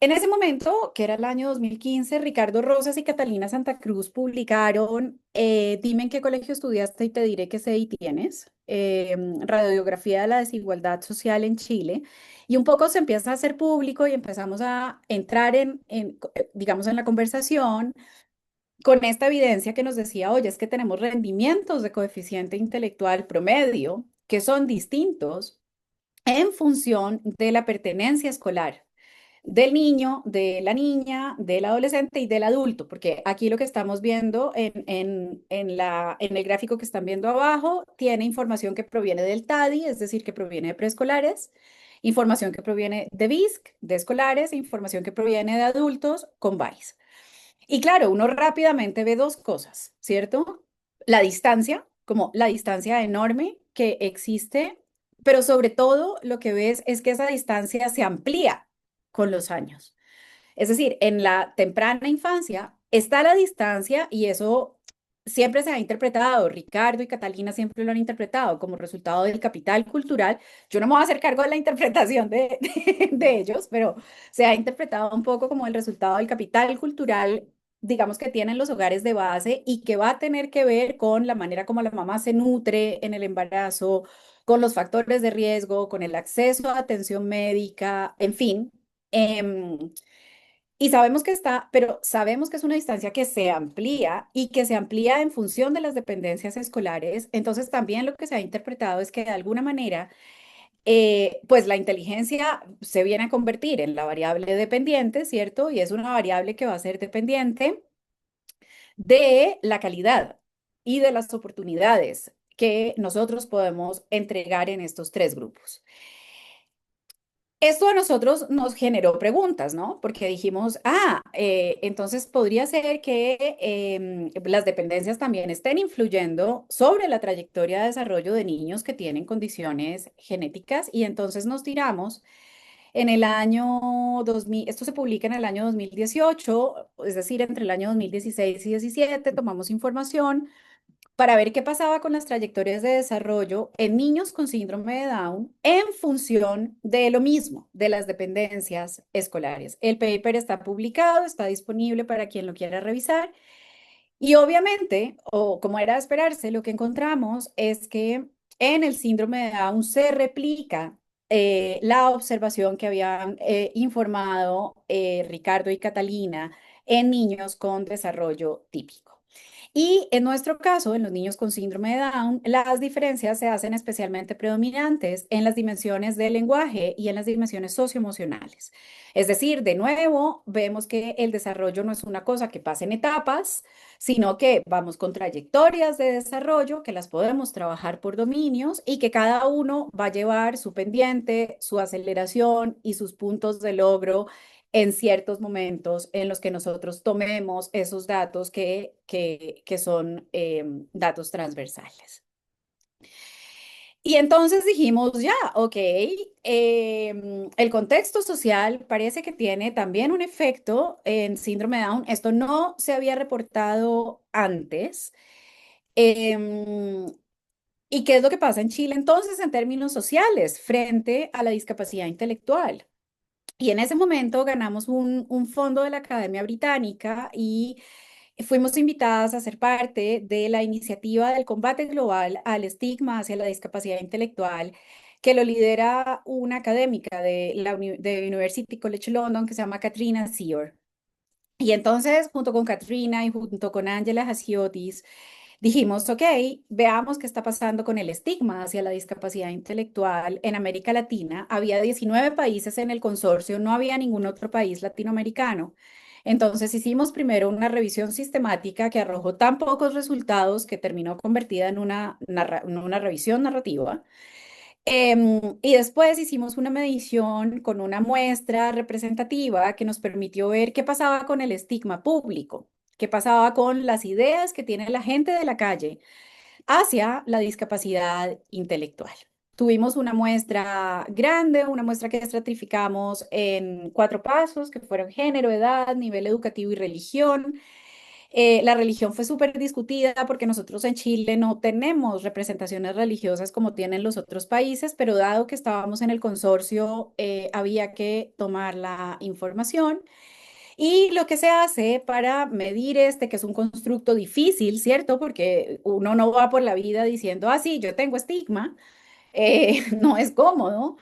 En ese momento, que era el año 2015, Ricardo Rosas y Catalina Santa Cruz publicaron Dime en qué colegio estudiaste y te diré qué CI tienes, radiografía de la desigualdad social en Chile, y un poco se empieza a hacer público y empezamos a entrar digamos, en la conversación con esta evidencia que nos decía, oye, es que tenemos rendimientos de coeficiente intelectual promedio que son distintos en función de la pertenencia escolar del niño, de la niña, del adolescente y del adulto, porque aquí lo que estamos viendo en el gráfico que están viendo abajo tiene información que proviene del TADI, es decir, que proviene de preescolares, información que proviene de BISC, de escolares, e información que proviene de adultos con VAIS. Y claro, uno rápidamente ve dos cosas, ¿cierto? La distancia, como la distancia enorme que existe, pero sobre todo lo que ves es que esa distancia se amplía con los años. Es decir, en la temprana infancia está la distancia y eso siempre se ha interpretado, Ricardo y Catalina siempre lo han interpretado como resultado del capital cultural. Yo no me voy a hacer cargo de la interpretación de ellos, pero se ha interpretado un poco como el resultado del capital cultural, digamos que tienen los hogares de base y que va a tener que ver con la manera como la mamá se nutre en el embarazo, con los factores de riesgo, con el acceso a atención médica, en fin. Y sabemos que está, pero sabemos que es una distancia que se amplía y que se amplía en función de las dependencias escolares. Entonces, también lo que se ha interpretado es que de alguna manera, pues la inteligencia se viene a convertir en la variable dependiente, ¿cierto? Y es una variable que va a ser dependiente de la calidad y de las oportunidades que nosotros podemos entregar en estos tres grupos. Esto a nosotros nos generó preguntas, ¿no? Porque dijimos, entonces podría ser que las dependencias también estén influyendo sobre la trayectoria de desarrollo de niños que tienen condiciones genéticas y entonces nos tiramos en el año 2000, esto se publica en el año 2018, es decir, entre el año 2016 y 17 tomamos información para ver qué pasaba con las trayectorias de desarrollo en niños con síndrome de Down en función de lo mismo, de las dependencias escolares. El paper está publicado, está disponible para quien lo quiera revisar y obviamente, o como era de esperarse, lo que encontramos es que en el síndrome de Down se replica la observación que habían informado Ricardo y Catalina en niños con desarrollo típico. Y en nuestro caso, en los niños con síndrome de Down, las diferencias se hacen especialmente predominantes en las dimensiones del lenguaje y en las dimensiones socioemocionales. Es decir, de nuevo, vemos que el desarrollo no es una cosa que pasa en etapas, sino que vamos con trayectorias de desarrollo que las podemos trabajar por dominios y que cada uno va a llevar su pendiente, su aceleración y sus puntos de logro en ciertos momentos en los que nosotros tomemos esos datos que son datos transversales. Y entonces dijimos, ya, ok, el contexto social parece que tiene también un efecto en síndrome de Down. Esto no se había reportado antes. Em, ¿Y qué es lo que pasa en Chile entonces en términos sociales frente a la discapacidad intelectual? Y en ese momento ganamos un fondo de la Academia Británica y fuimos invitadas a ser parte de la iniciativa del combate global al estigma hacia la discapacidad intelectual, que lo lidera una académica de University College London que se llama Katrina Sear. Y entonces, junto con Katrina y junto con Angela Hasiotis, dijimos, ok, veamos qué está pasando con el estigma hacia la discapacidad intelectual en América Latina. Había 19 países en el consorcio, no había ningún otro país latinoamericano. Entonces hicimos primero una revisión sistemática que arrojó tan pocos resultados que terminó convertida en una revisión narrativa. Y después hicimos una medición con una muestra representativa que nos permitió ver qué pasaba con el estigma público, qué pasaba con las ideas que tiene la gente de la calle hacia la discapacidad intelectual. Tuvimos una muestra grande, una muestra que estratificamos en 4 pasos, que fueron género, edad, nivel educativo y religión. La religión fue súper discutida porque nosotros en Chile no tenemos representaciones religiosas como tienen los otros países, pero dado que estábamos en el consorcio, había que tomar la información. Y lo que se hace para medir este, que es un constructo difícil, ¿cierto? Porque uno no va por la vida diciendo, sí, yo tengo estigma, no es cómodo.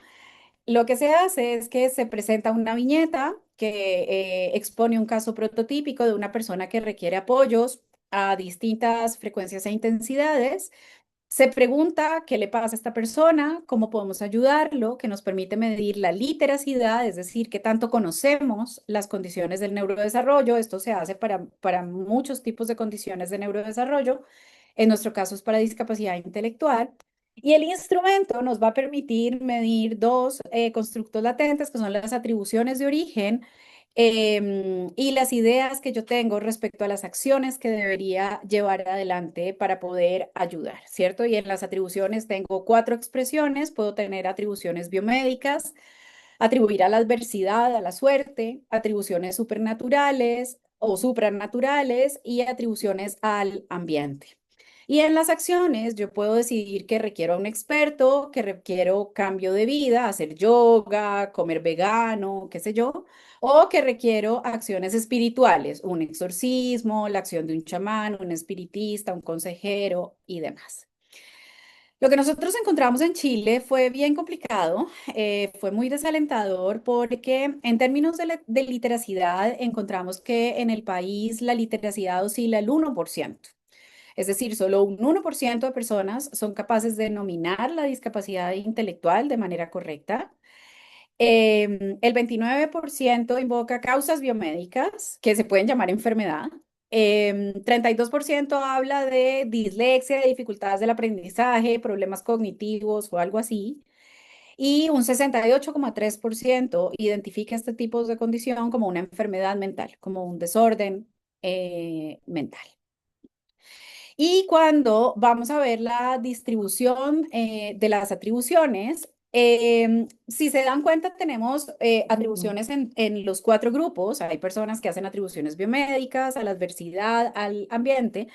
Lo que se hace es que se presenta una viñeta que expone un caso prototípico de una persona que requiere apoyos a distintas frecuencias e intensidades. Se pregunta qué le pasa a esta persona, cómo podemos ayudarlo, que nos permite medir la literacidad, es decir, qué tanto conocemos las condiciones del neurodesarrollo. Esto se hace para muchos tipos de condiciones de neurodesarrollo. En nuestro caso es para discapacidad intelectual. Y el instrumento nos va a permitir medir dos constructos latentes, que son las atribuciones de origen y las ideas que yo tengo respecto a las acciones que debería llevar adelante para poder ayudar, ¿cierto? Y en las atribuciones tengo cuatro expresiones, puedo tener atribuciones biomédicas, atribuir a la adversidad, a la suerte, atribuciones supernaturales o supranaturales y atribuciones al ambiente. Y en las acciones yo puedo decidir que requiero a un experto, que requiero cambio de vida, hacer yoga, comer vegano, qué sé yo, o que requiero acciones espirituales, un exorcismo, la acción de un chamán, un espiritista, un consejero y demás. Lo que nosotros encontramos en Chile fue bien complicado, fue muy desalentador porque en términos de literacidad encontramos que en el país la literacidad oscila el 1%. Es decir, solo un 1% de personas son capaces de denominar la discapacidad intelectual de manera correcta. El 29% invoca causas biomédicas que se pueden llamar enfermedad. 32% habla de dislexia, de dificultades del aprendizaje, problemas cognitivos o algo así. Y un 68,3% identifica este tipo de condición como una enfermedad mental, como un desorden mental. Y cuando vamos a ver la distribución de las atribuciones, si se dan cuenta, tenemos atribuciones en los cuatro grupos. Hay personas que hacen atribuciones biomédicas, a la adversidad, al ambiente,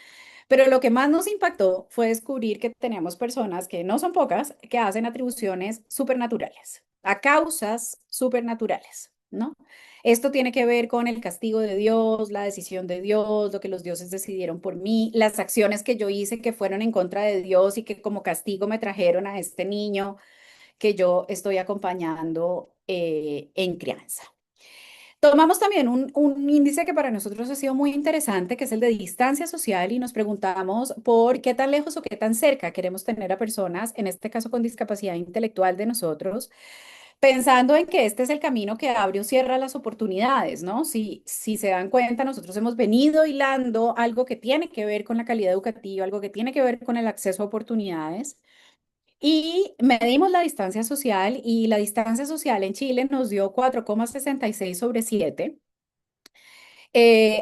pero lo que más nos impactó fue descubrir que tenemos personas, que no son pocas, que hacen atribuciones supernaturales, a causas supernaturales, ¿no? Esto tiene que ver con el castigo de Dios, la decisión de Dios, lo que los dioses decidieron por mí, las acciones que yo hice que fueron en contra de Dios y que como castigo me trajeron a este niño que yo estoy acompañando en crianza. Tomamos también un índice que para nosotros ha sido muy interesante, que es el de distancia social, y nos preguntamos por qué tan lejos o qué tan cerca queremos tener a personas, en este caso con discapacidad intelectual de nosotros, pensando en que este es el camino que abre o cierra las oportunidades, ¿no? Si se dan cuenta, nosotros hemos venido hilando algo que tiene que ver con la calidad educativa, algo que tiene que ver con el acceso a oportunidades. Y medimos la distancia social y la distancia social en Chile nos dio 4,66 sobre 7.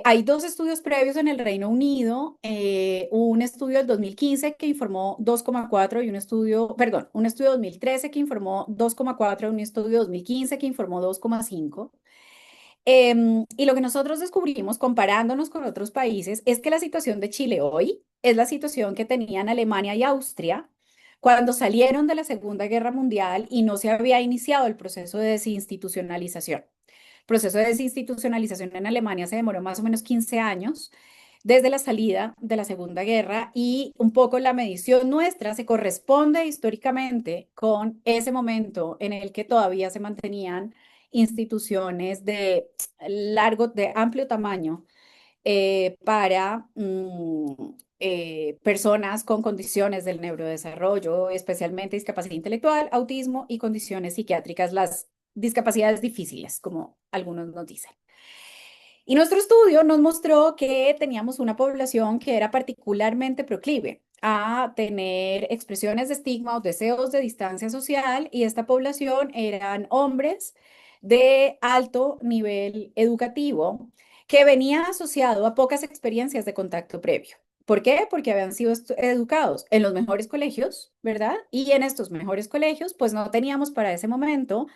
Hay dos estudios previos en el Reino Unido, un estudio del 2015 que informó 2,4 y un estudio, perdón, un estudio 2013 que informó 2,4 y un estudio 2015 que informó 2,5. Y lo que nosotros descubrimos comparándonos con otros países es que la situación de Chile hoy es la situación que tenían Alemania y Austria cuando salieron de la Segunda Guerra Mundial y no se había iniciado el proceso de desinstitucionalización. El proceso de desinstitucionalización en Alemania se demoró más o menos 15 años desde la salida de la Segunda Guerra, y un poco la medición nuestra se corresponde históricamente con ese momento en el que todavía se mantenían instituciones de amplio tamaño para personas con condiciones del neurodesarrollo, especialmente discapacidad intelectual, autismo y condiciones psiquiátricas, las discapacidades difíciles, como algunos nos dicen. Y nuestro estudio nos mostró que teníamos una población que era particularmente proclive a tener expresiones de estigma o deseos de distancia social, y esta población eran hombres de alto nivel educativo que venía asociado a pocas experiencias de contacto previo. ¿Por qué? Porque habían sido educados en los mejores colegios, ¿verdad? Y en estos mejores colegios, pues no teníamos para ese momento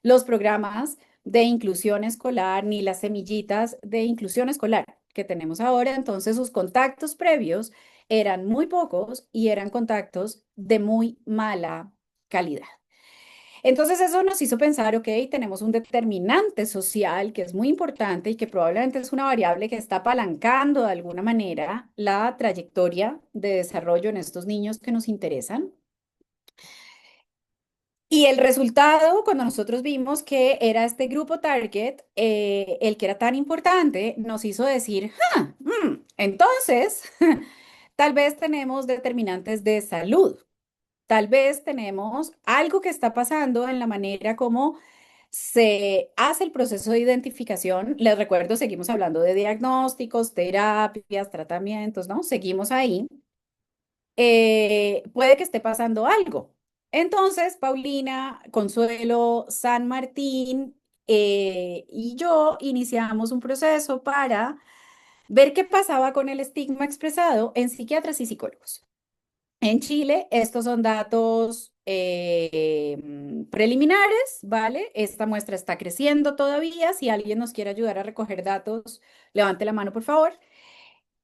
los programas de inclusión escolar ni las semillitas de inclusión escolar que tenemos ahora. Entonces, sus contactos previos eran muy pocos y eran contactos de muy mala calidad. Entonces eso nos hizo pensar, ok, tenemos un determinante social que es muy importante y que probablemente es una variable que está apalancando de alguna manera la trayectoria de desarrollo en estos niños que nos interesan. Y el resultado, cuando nosotros vimos que era este grupo target, el que era tan importante, nos hizo decir, entonces, tal vez tenemos determinantes de salud. Tal vez tenemos algo que está pasando en la manera como se hace el proceso de identificación. Les recuerdo, seguimos hablando de diagnósticos, terapias, tratamientos, ¿no? Seguimos ahí. Puede que esté pasando algo. Entonces, Paulina, Consuelo, San Martín y yo iniciamos un proceso para ver qué pasaba con el estigma expresado en psiquiatras y psicólogos. En Chile, estos son datos preliminares, ¿vale? Esta muestra está creciendo todavía. Si alguien nos quiere ayudar a recoger datos, levante la mano, por favor.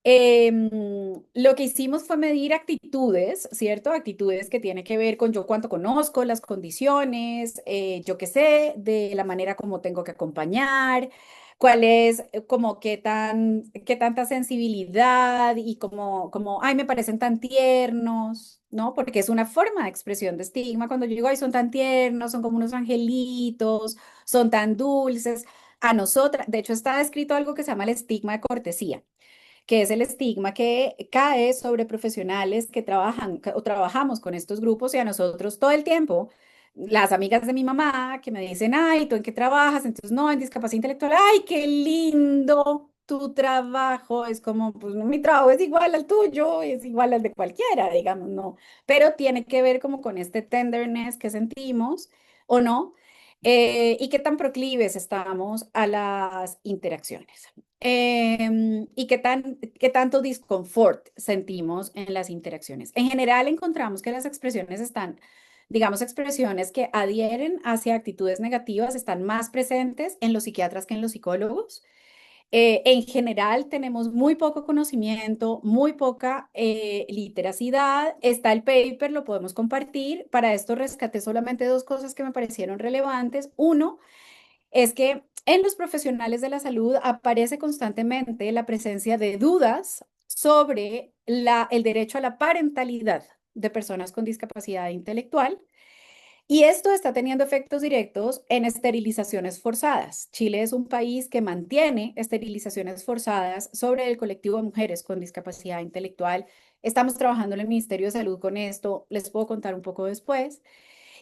Lo que hicimos fue medir actitudes, ¿cierto? Actitudes que tienen que ver con yo cuánto conozco, las condiciones, yo qué sé, de la manera como tengo que acompañar, cuál es como qué tanta sensibilidad y como, ay, me parecen tan tiernos, ¿no? Porque es una forma de expresión de estigma cuando yo digo, ay, son tan tiernos, son como unos angelitos, son tan dulces. A nosotras, de hecho, está escrito algo que se llama el estigma de cortesía, que es el estigma que cae sobre profesionales que trabajan o trabajamos con estos grupos y a nosotros todo el tiempo. Las amigas de mi mamá que me dicen, ay, ¿tú en qué trabajas? Entonces, no, en discapacidad intelectual, ay, qué lindo tu trabajo. Es como, pues no, mi trabajo es igual al tuyo, es igual al de cualquiera, digamos, no. Pero tiene que ver como con este tenderness que sentimos o no, y qué tan proclives estamos a las interacciones. Y qué tanto disconfort sentimos en las interacciones. En general, encontramos que las expresiones están, digamos, expresiones que adhieren hacia actitudes negativas están más presentes en los psiquiatras que en los psicólogos. En general, tenemos muy poco conocimiento, muy poca literacidad. Está el paper, lo podemos compartir. Para esto rescaté solamente dos cosas que me parecieron relevantes. Uno, es que en los profesionales de la salud aparece constantemente la presencia de dudas sobre el derecho a la parentalidad de personas con discapacidad intelectual. Y esto está teniendo efectos directos en esterilizaciones forzadas. Chile es un país que mantiene esterilizaciones forzadas sobre el colectivo de mujeres con discapacidad intelectual. Estamos trabajando en el Ministerio de Salud con esto, les puedo contar un poco después.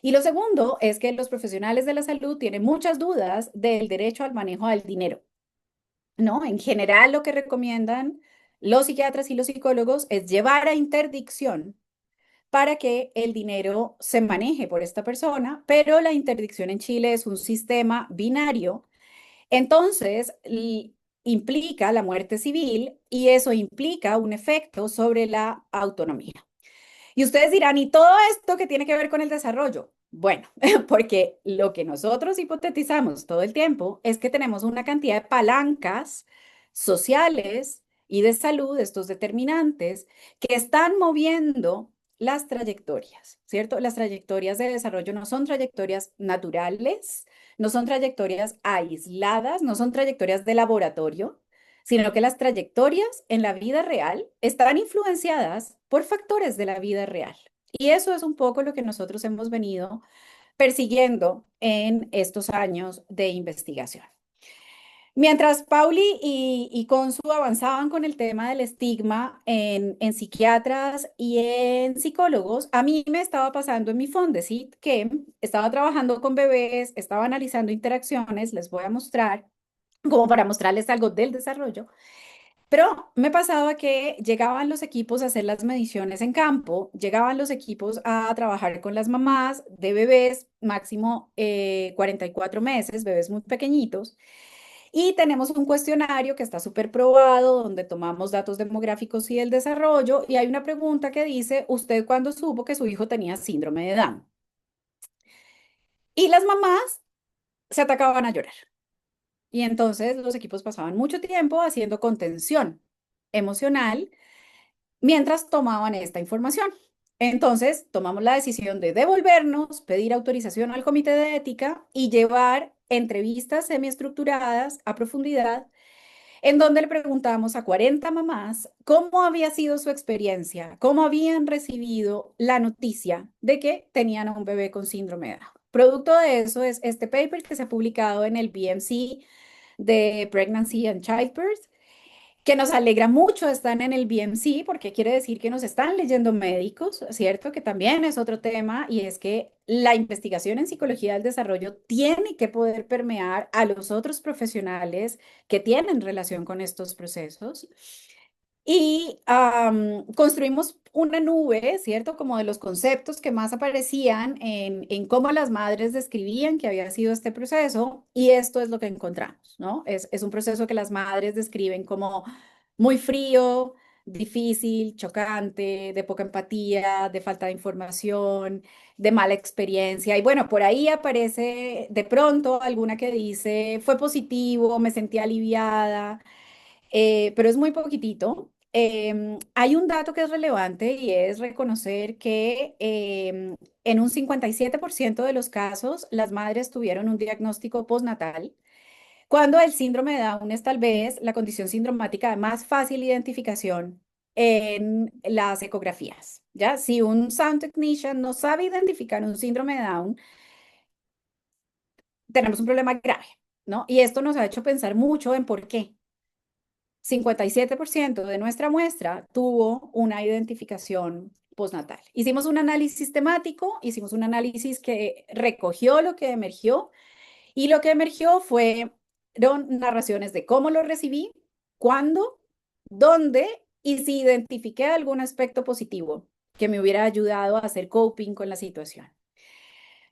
Y lo segundo es que los profesionales de la salud tienen muchas dudas del derecho al manejo del dinero, ¿no? En general, lo que recomiendan los psiquiatras y los psicólogos es llevar a interdicción para que el dinero se maneje por esta persona, pero la interdicción en Chile es un sistema binario, entonces implica la muerte civil y eso implica un efecto sobre la autonomía. Y ustedes dirán, ¿y todo esto que tiene que ver con el desarrollo? Bueno, porque lo que nosotros hipotetizamos todo el tiempo es que tenemos una cantidad de palancas sociales y de salud, estos determinantes, que están moviendo las trayectorias, ¿cierto? Las trayectorias de desarrollo no son trayectorias naturales, no son trayectorias aisladas, no son trayectorias de laboratorio, sino que las trayectorias en la vida real están influenciadas por factores de la vida real. Y eso es un poco lo que nosotros hemos venido persiguiendo en estos años de investigación. Mientras Pauli y Consu avanzaban con el tema del estigma en psiquiatras y en psicólogos, a mí me estaba pasando en mi Fondesit que estaba trabajando con bebés, estaba analizando interacciones, les voy a mostrar, como para mostrarles algo del desarrollo, pero me pasaba que llegaban los equipos a hacer las mediciones en campo, llegaban los equipos a trabajar con las mamás de bebés, máximo 44 meses, bebés muy pequeñitos, y tenemos un cuestionario que está súper probado, donde tomamos datos demográficos y el desarrollo, y hay una pregunta que dice, ¿usted cuándo supo que su hijo tenía síndrome de Down? Y las mamás se atacaban a llorar. Y entonces los equipos pasaban mucho tiempo haciendo contención emocional mientras tomaban esta información. Entonces, tomamos la decisión de devolvernos, pedir autorización al comité de ética y llevar entrevistas semiestructuradas a profundidad en donde le preguntamos a 40 mamás cómo había sido su experiencia, cómo habían recibido la noticia de que tenían a un bebé con síndrome de Down. Producto de eso es este paper que se ha publicado en el BMC de Pregnancy and Childbirth, que nos alegra mucho estar en el BMC porque quiere decir que nos están leyendo médicos, ¿cierto? Que también es otro tema y es que la investigación en psicología del desarrollo tiene que poder permear a los otros profesionales que tienen relación con estos procesos. Y construimos una nube, ¿cierto? Como de los conceptos que más aparecían en cómo las madres describían que había sido este proceso. Y esto es lo que encontramos, ¿no? Es un proceso que las madres describen como muy frío, difícil, chocante, de poca empatía, de falta de información, de mala experiencia. Y bueno, por ahí aparece de pronto alguna que dice, fue positivo, me sentí aliviada, pero es muy poquitito. Hay un dato que es relevante y es reconocer que en un 57% de los casos las madres tuvieron un diagnóstico postnatal, cuando el síndrome de Down es tal vez la condición sindromática de más fácil identificación en las ecografías. ¿Ya? Si un sound technician no sabe identificar un síndrome de Down, tenemos un problema grave, ¿no? Y esto nos ha hecho pensar mucho en por qué. 57% de nuestra muestra tuvo una identificación postnatal. Hicimos un análisis temático, hicimos un análisis que recogió lo que emergió y lo que emergió fueron narraciones de cómo lo recibí, cuándo, dónde y si identifiqué algún aspecto positivo que me hubiera ayudado a hacer coping con la situación.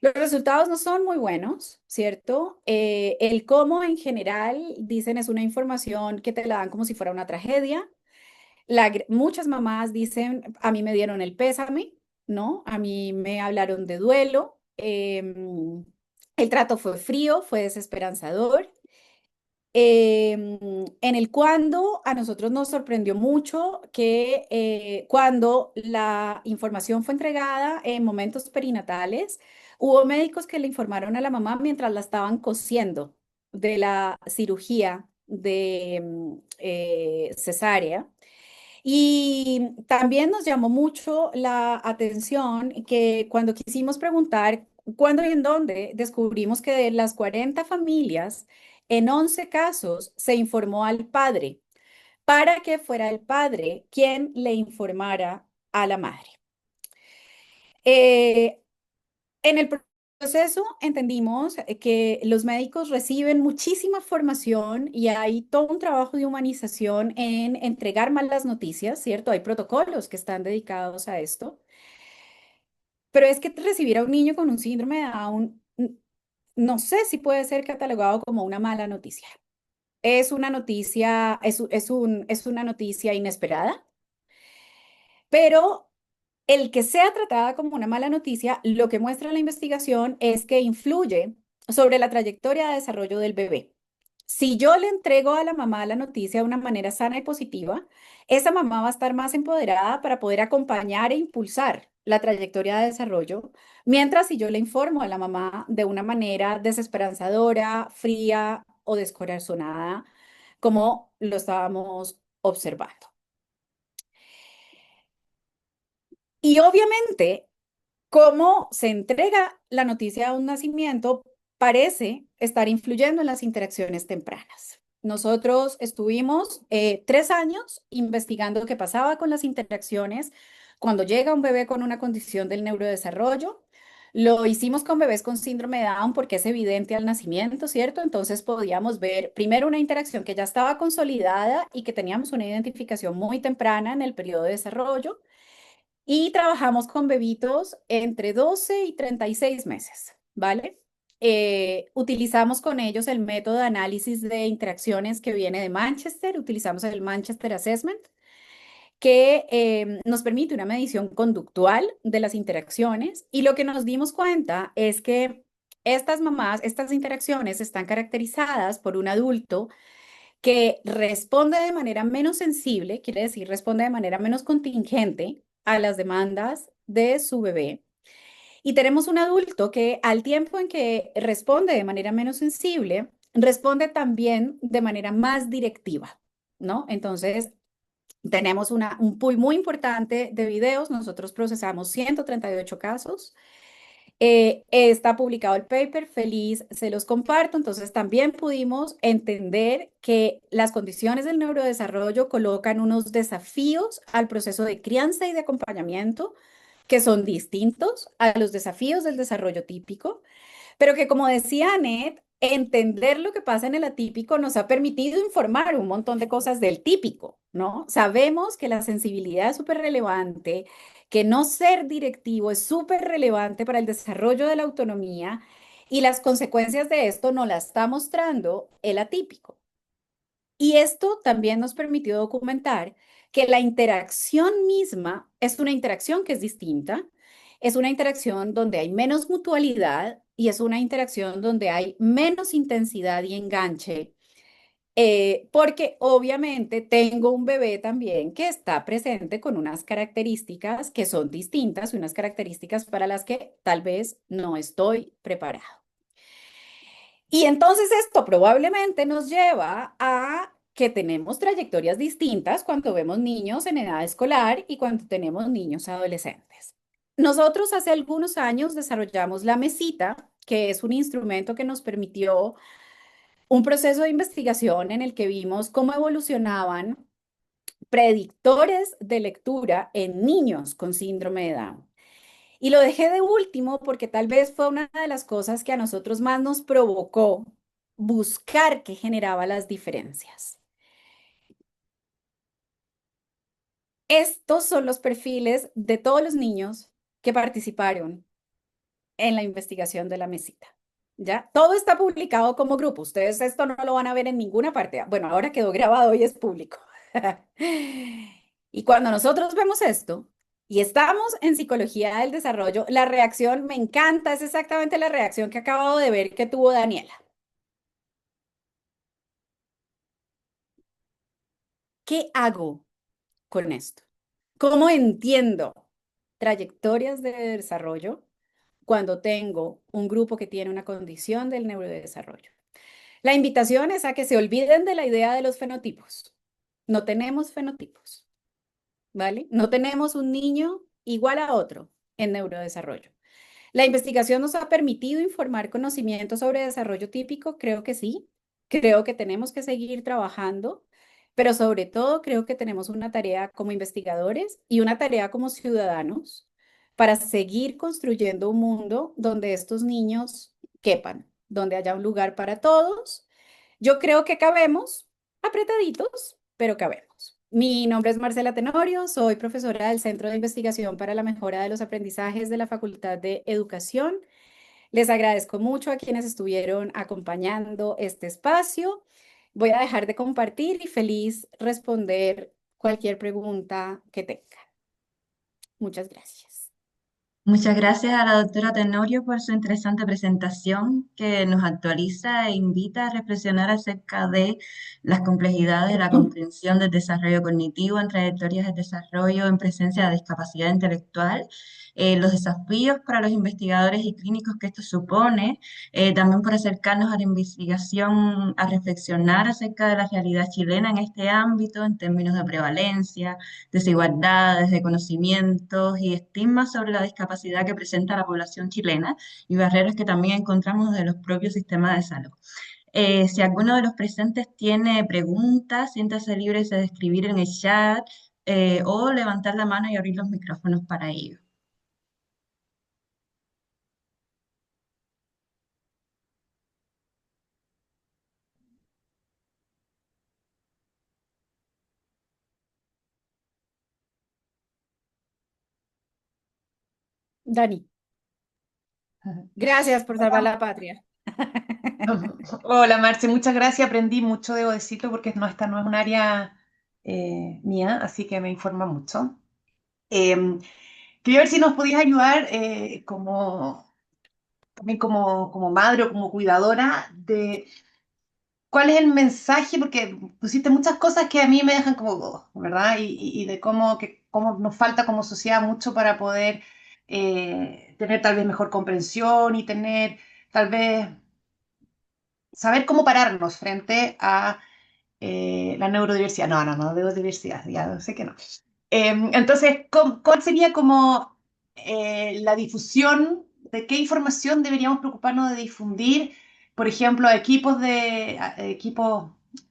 Los resultados no son muy buenos, ¿cierto? El cómo en general, dicen, es una información que te la dan como si fuera una tragedia. Muchas mamás dicen, a mí me dieron el pésame, ¿no? A mí me hablaron de duelo. El trato fue frío, fue desesperanzador. En el cuando, a nosotros nos sorprendió mucho que cuando la información fue entregada en momentos perinatales, hubo médicos que le informaron a la mamá mientras la estaban cosiendo de la cirugía de cesárea. Y también nos llamó mucho la atención que cuando quisimos preguntar cuándo y en dónde, descubrimos que de las 40 familias, en 11 casos se informó al padre para que fuera el padre quien le informara a la madre. Eh, en el proceso entendimos que los médicos reciben muchísima formación y hay todo un trabajo de humanización en entregar malas noticias, ¿cierto? Hay protocolos que están dedicados a esto, pero es que recibir a un niño con un síndrome de Down, no sé si puede ser catalogado como una mala noticia. Es una noticia, es una noticia inesperada, pero el que sea tratada como una mala noticia, lo que muestra la investigación es que influye sobre la trayectoria de desarrollo del bebé. Si yo le entrego a la mamá la noticia de una manera sana y positiva, esa mamá va a estar más empoderada para poder acompañar e impulsar la trayectoria de desarrollo, mientras si yo le informo a la mamá de una manera desesperanzadora, fría o descorazonada, como lo estábamos observando. Y obviamente cómo se entrega la noticia de un nacimiento parece estar influyendo en las interacciones tempranas. Nosotros estuvimos 3 años investigando qué pasaba con las interacciones cuando llega un bebé con una condición del neurodesarrollo. Lo hicimos con bebés con síndrome de Down porque es evidente al nacimiento, ¿cierto? Entonces podíamos ver primero una interacción que ya estaba consolidada y que teníamos una identificación muy temprana en el periodo de desarrollo. Y trabajamos con bebitos entre 12 y 36 meses, ¿vale? Utilizamos con ellos el método de análisis de interacciones que viene de Manchester, utilizamos el Manchester Assessment, que nos permite una medición conductual de las interacciones y lo que nos dimos cuenta es que estas mamás, estas interacciones están caracterizadas por un adulto que responde de manera menos sensible, quiere decir, responde de manera menos contingente a las demandas de su bebé. Y tenemos un adulto que al tiempo en que responde de manera menos sensible, responde también de manera más directiva, ¿no? Entonces, tenemos un pool muy importante de videos. Nosotros procesamos 138 casos. Está publicado el paper, feliz, se los comparto. Entonces también pudimos entender que las condiciones del neurodesarrollo colocan unos desafíos al proceso de crianza y de acompañamiento que son distintos a los desafíos del desarrollo típico, pero que como decía Anet, entender lo que pasa en el atípico nos ha permitido informar un montón de cosas del típico, ¿no? Sabemos que la sensibilidad es súper relevante, que no ser directivo es súper relevante para el desarrollo de la autonomía y las consecuencias de esto nos las está mostrando el atípico. Y esto también nos permitió documentar que la interacción misma es una interacción que es distinta, es una interacción donde hay menos mutualidad y es una interacción donde hay menos intensidad y enganche, porque obviamente tengo un bebé también que está presente con unas características que son distintas, unas características para las que tal vez no estoy preparado. Y entonces esto probablemente nos lleva a que tenemos trayectorias distintas cuando vemos niños en edad escolar y cuando tenemos niños adolescentes. Nosotros hace algunos años desarrollamos la mesita, que es un instrumento que nos permitió un proceso de investigación en el que vimos cómo evolucionaban predictores de lectura en niños con síndrome de Down. Y lo dejé de último porque tal vez fue una de las cosas que a nosotros más nos provocó buscar qué generaba las diferencias. Estos son los perfiles de todos los niños que participaron en la investigación de la mesita. ¿Ya? Todo está publicado como grupo. Ustedes esto no lo van a ver en ninguna parte. Bueno, ahora quedó grabado y es público. Y cuando nosotros vemos esto y estamos en psicología del desarrollo, la reacción me encanta, es exactamente la reacción que acabo de ver que tuvo Daniela. ¿Qué hago con esto? ¿Cómo entiendo trayectorias de desarrollo cuando tengo un grupo que tiene una condición del neurodesarrollo? La invitación es a que se olviden de la idea de los fenotipos. No tenemos fenotipos, ¿vale? No tenemos un niño igual a otro en neurodesarrollo. ¿La investigación nos ha permitido informar conocimientos sobre desarrollo típico? Creo que sí. Creo que tenemos que seguir trabajando, pero sobre todo creo que tenemos una tarea como investigadores y una tarea como ciudadanos para seguir construyendo un mundo donde estos niños quepan, donde haya un lugar para todos. Yo creo que cabemos, apretaditos, pero cabemos. Mi nombre es Marcela Tenorio, soy profesora del Centro de Investigación para la Mejora de los Aprendizajes de la Facultad de Educación. Les agradezco mucho a quienes estuvieron acompañando este espacio. Voy a dejar de compartir y feliz responder cualquier pregunta que tengan. Muchas gracias. Muchas gracias a la doctora Tenorio por su interesante presentación que nos actualiza e invita a reflexionar acerca de las complejidades de la comprensión del desarrollo cognitivo en trayectorias de desarrollo en presencia de discapacidad intelectual, los desafíos para los investigadores y clínicos que esto supone, también por acercarnos a la investigación, a reflexionar acerca de la realidad chilena en este ámbito en términos de prevalencia, desigualdades de conocimientos y estigmas sobre la discapacidad que presenta la población chilena y barreras que también encontramos de los propios sistemas de salud. Si alguno de los presentes tiene preguntas, siéntase libre de escribir en el chat o levantar la mano y abrir los micrófonos para ello. Dani, gracias por salvar la patria. Hola Marce, muchas gracias. Aprendí mucho, debo decirlo, porque no, esta no es un área mía, así que me informa mucho. Quería ver si nos podías ayudar también como madre o como cuidadora de cuál es el mensaje, porque pusiste muchas cosas que a mí me dejan como, "Oh", ¿verdad? Y de cómo nos falta como sociedad mucho para poder tener tal vez mejor comprensión y tener tal vez saber cómo pararnos frente a la neurodiversidad. No, neurodiversidad, ya sé que no. Entonces, ¿cuál sería como la difusión de qué información deberíamos preocuparnos de difundir? Por ejemplo, equipos,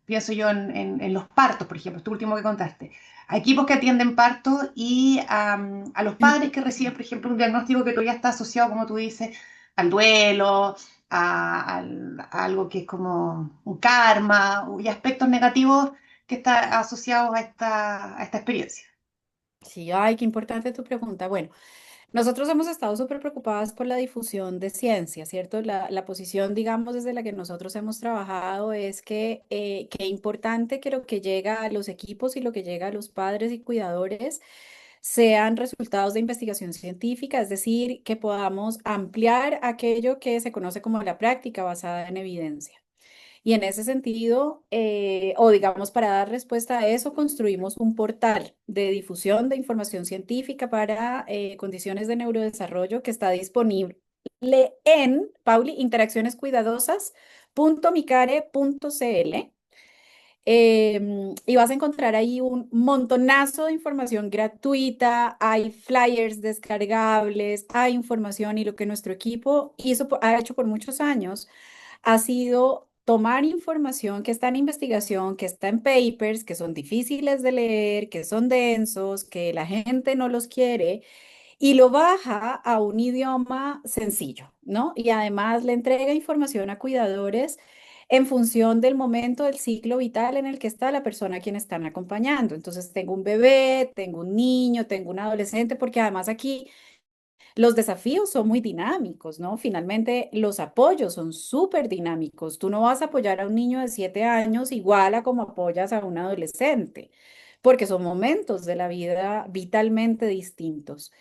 pienso yo en los partos, por ejemplo, esto último que contaste. A equipos que atienden partos y a los padres que reciben, por ejemplo, un diagnóstico que todavía está asociado, como tú dices, al duelo, a algo que es como un karma y aspectos negativos que están asociados a esta experiencia. Sí, ay, qué importante tu pregunta. Bueno, nosotros hemos estado súper preocupadas por la difusión de ciencia, ¿cierto? La posición, digamos, desde la que nosotros hemos trabajado es que importante que lo que llega a los equipos y lo que llega a los padres y cuidadores sean resultados de investigación científica, es decir, que podamos ampliar aquello que se conoce como la práctica basada en evidencia. Y en ese sentido, o digamos, para dar respuesta a eso, construimos un portal de difusión de información científica para condiciones de neurodesarrollo que está disponible en, Pauli, interaccionescuidadosas.micare.cl. Y vas a encontrar ahí un montonazo de información gratuita, hay flyers descargables, hay información y lo que nuestro equipo ha hecho por muchos años ha sido tomar información que está en investigación, que está en papers, que son difíciles de leer, que son densos, que la gente no los quiere, y lo baja a un idioma sencillo, ¿no? Y además le entrega información a cuidadores en función del momento del ciclo vital en el que está la persona a quien están acompañando. Entonces, tengo un bebé, tengo un niño, tengo un adolescente, porque además aquí los desafíos son muy dinámicos, ¿no? Finalmente, los apoyos son súper dinámicos. Tú no vas a apoyar a un niño de 7 años igual a como apoyas a un adolescente, porque son momentos de la vida vitalmente distintos.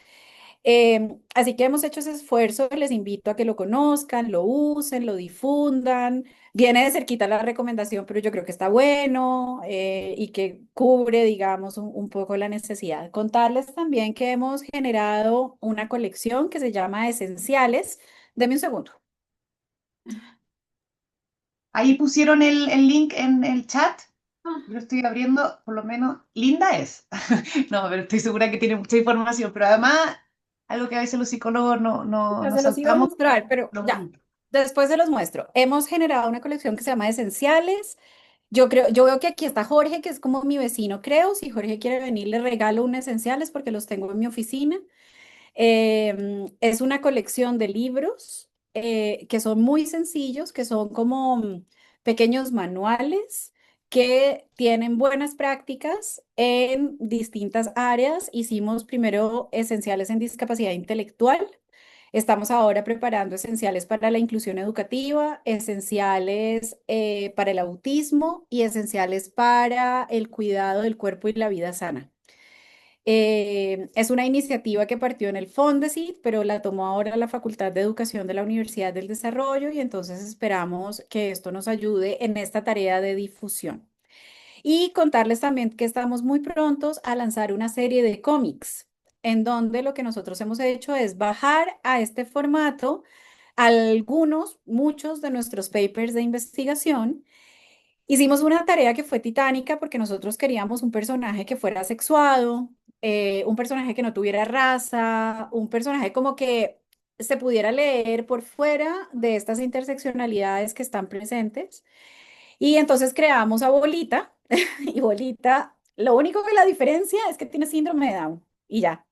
Así que hemos hecho ese esfuerzo, les invito a que lo conozcan, lo usen, lo difundan. Viene de cerquita la recomendación, pero yo creo que está bueno y que cubre, digamos, un poco la necesidad. Contarles también que hemos generado una colección que se llama Esenciales. Deme un segundo. Ahí pusieron el link en el chat. Yo lo estoy abriendo, por lo menos, linda es. No, pero estoy segura que tiene mucha información, pero además, algo que a veces los psicólogos Ya no se los iba a saltamos, mostrar, pero lo ya, bonito. después se los muestro. Hemos generado una colección que se llama Esenciales. Yo creo, yo veo que aquí está Jorge, que es como mi vecino, creo. Si Jorge quiere venir, le regalo un Esenciales porque los tengo en mi oficina. Es una colección de libros que son muy sencillos, que son como pequeños manuales que tienen buenas prácticas en distintas áreas. Hicimos primero esenciales en discapacidad intelectual. Estamos ahora preparando esenciales para la inclusión educativa, esenciales para el autismo y esenciales para el cuidado del cuerpo y la vida sana. Es una iniciativa que partió en el Fondesit, pero la tomó ahora la Facultad de Educación de la Universidad del Desarrollo y entonces esperamos que esto nos ayude en esta tarea de difusión. Y contarles también que estamos muy prontos a lanzar una serie de cómics en donde lo que nosotros hemos hecho es bajar a este formato muchos de nuestros papers de investigación. Hicimos una tarea que fue titánica porque nosotros queríamos un personaje que fuera sexuado, un personaje que no tuviera raza, un personaje como que se pudiera leer por fuera de estas interseccionalidades que están presentes. Y entonces creamos a Bolita y Bolita, lo único que la diferencia es que tiene síndrome de Down y ya.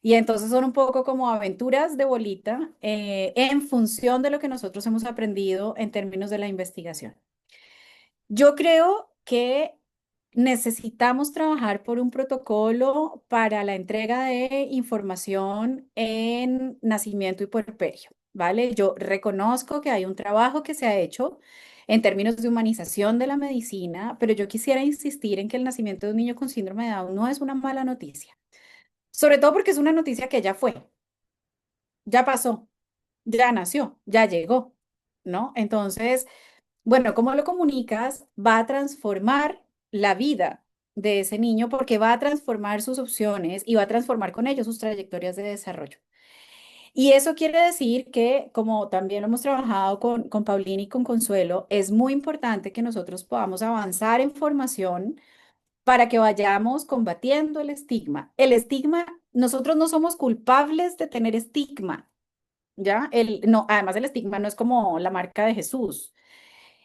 Y entonces son un poco como aventuras de Bolita en función de lo que nosotros hemos aprendido en términos de la investigación. Yo creo que necesitamos trabajar por un protocolo para la entrega de información en nacimiento y puerperio, ¿vale? Yo reconozco que hay un trabajo que se ha hecho en términos de humanización de la medicina, pero yo quisiera insistir en que el nacimiento de un niño con síndrome de Down no es una mala noticia, sobre todo porque es una noticia que ya fue, ya pasó, ya nació, ya llegó, ¿no? Entonces... Bueno, cómo lo comunicas va a transformar la vida de ese niño porque va a transformar sus opciones y va a transformar con ello sus trayectorias de desarrollo. Y eso quiere decir que, como también lo hemos trabajado con Paulina y con Consuelo, es muy importante que nosotros podamos avanzar en formación para que vayamos combatiendo el estigma. El estigma, nosotros no somos culpables de tener estigma, ¿ya? No, además el estigma no es como la marca de Jesús.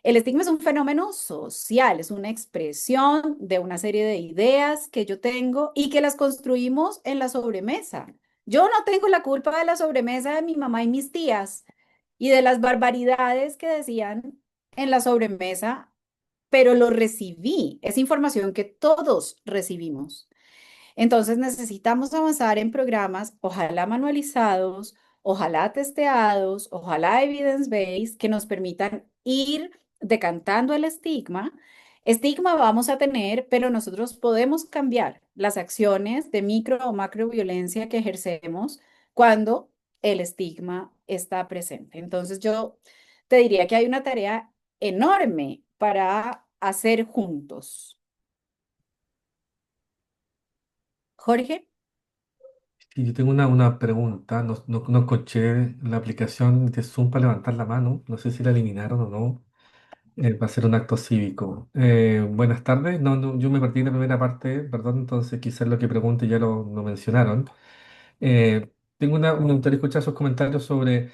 El estigma es un fenómeno social, es una expresión de una serie de ideas que yo tengo y que las construimos en la sobremesa. Yo no tengo la culpa de la sobremesa de mi mamá y mis tías. y de las barbaridades que decían en la sobremesa, pero lo recibí. Es información que todos recibimos. Entonces necesitamos avanzar en programas, ojalá manualizados, ojalá testeados, ojalá evidence-based, que nos permitan ir decantando el estigma. Estigma vamos a tener, pero nosotros podemos cambiar las acciones de micro o macro violencia que ejercemos cuando el estigma está presente. Entonces yo te diría que hay una tarea enorme para hacer juntos. Jorge. Y yo tengo una pregunta, no escuché la aplicación de Zoom para levantar la mano, no sé si la eliminaron o no, va a ser un acto cívico. Buenas tardes, yo me perdí en la primera parte, perdón, entonces quizás lo que pregunte ya lo mencionaron. Me gustaría escuchar sus comentarios sobre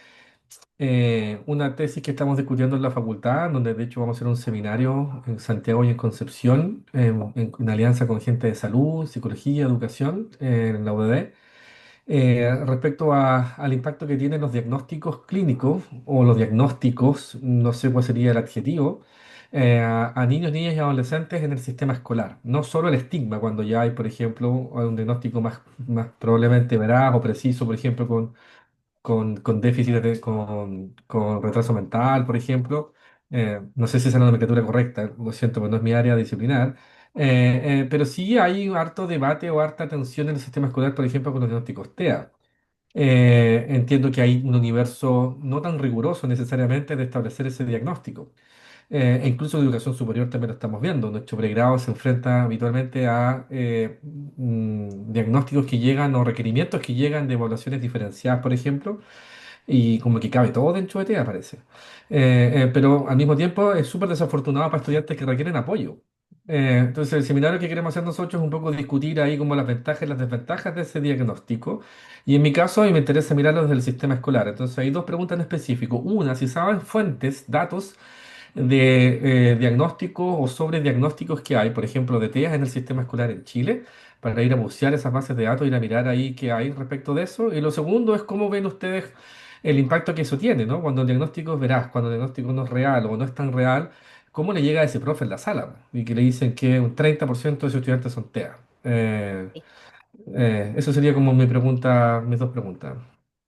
una tesis que estamos discutiendo en la facultad, donde de hecho vamos a hacer un seminario en Santiago y en Concepción, en alianza con gente de salud, psicología, educación, en la UDD, respecto al impacto que tienen los diagnósticos clínicos o los diagnósticos, no sé cuál sería el adjetivo, a niños, niñas y adolescentes en el sistema escolar. No solo el estigma, cuando ya hay, por ejemplo, un diagnóstico más probablemente veraz o preciso, por ejemplo, con déficit, con retraso mental, por ejemplo. No sé si esa es la nomenclatura correcta, lo siento, pero no es mi área disciplinar. Pero sí hay harto debate o harta tensión en el sistema escolar, por ejemplo, con los diagnósticos TEA. Entiendo que hay un universo no tan riguroso necesariamente de establecer ese diagnóstico. E incluso en educación superior también lo estamos viendo. Nuestro pregrado se enfrenta habitualmente a diagnósticos que llegan o requerimientos que llegan de evaluaciones diferenciadas, por ejemplo, y como que cabe todo dentro de TEA, parece. Pero al mismo tiempo es súper desafortunado para estudiantes que requieren apoyo. Entonces, el seminario que queremos hacer nosotros es un poco discutir ahí como las ventajas y las desventajas de ese diagnóstico. Y en mi caso, a mí me interesa mirarlo desde el sistema escolar. Entonces, hay dos preguntas en específico. Una, si saben fuentes, datos de diagnósticos o sobre diagnósticos que hay, por ejemplo, de TEA en el sistema escolar en Chile, para ir a bucear esas bases de datos, ir a mirar ahí qué hay respecto de eso. Y lo segundo es cómo ven ustedes el impacto que eso tiene, ¿no? Cuando el diagnóstico es veraz, cuando el diagnóstico no es real o no es tan real, ¿cómo le llega a ese profe en la sala? Y que le dicen que un 30% de sus estudiantes son TEA. Eso sería como mi pregunta, mis dos preguntas.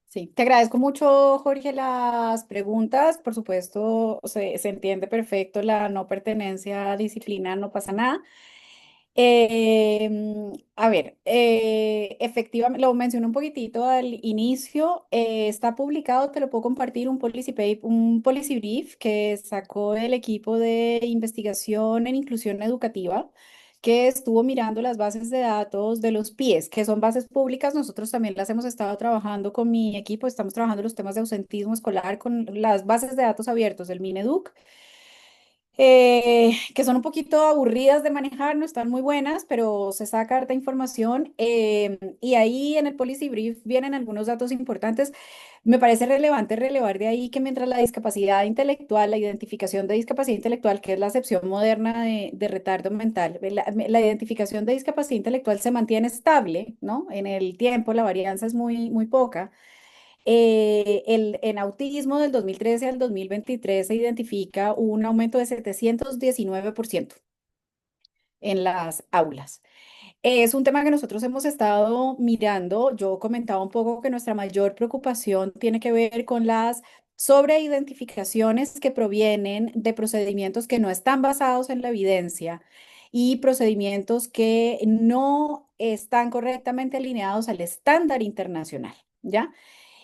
Sí, te agradezco mucho, Jorge, las preguntas. Por supuesto, se entiende perfecto la no pertenencia a disciplina, no pasa nada. A ver, efectivamente, lo mencioné un poquitito al inicio, está publicado, te lo puedo compartir, un policy brief que sacó el equipo de investigación en inclusión educativa, que estuvo mirando las bases de datos de los PIEs, que son bases públicas. Nosotros también las hemos estado trabajando con mi equipo, estamos trabajando los temas de ausentismo escolar con las bases de datos abiertos del Mineduc, que son un poquito aburridas de manejar, no están muy buenas, pero se saca harta información. Y ahí en el Policy Brief vienen algunos datos importantes. Me parece relevante relevar de ahí que mientras la discapacidad intelectual, la identificación de discapacidad intelectual, que es la acepción moderna de retardo mental, la identificación de discapacidad intelectual se mantiene estable, ¿no? En el tiempo la varianza es muy poca. En autismo del 2013 al 2023 se identifica un aumento de 719% en las aulas. Es un tema que nosotros hemos estado mirando. Yo comentaba un poco que nuestra mayor preocupación tiene que ver con las sobreidentificaciones que provienen de procedimientos que no están basados en la evidencia y procedimientos que no están correctamente alineados al estándar internacional, ¿ya?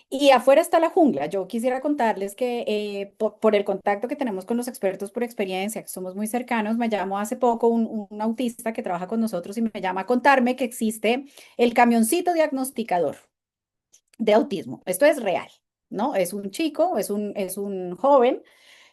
Y afuera está la jungla. Yo quisiera contarles que por el contacto que tenemos con los expertos por experiencia, que somos muy cercanos, me llamó hace poco un autista que trabaja con nosotros y me llama a contarme que existe el camioncito diagnosticador de autismo. Esto es real, ¿no? Es un chico, es un joven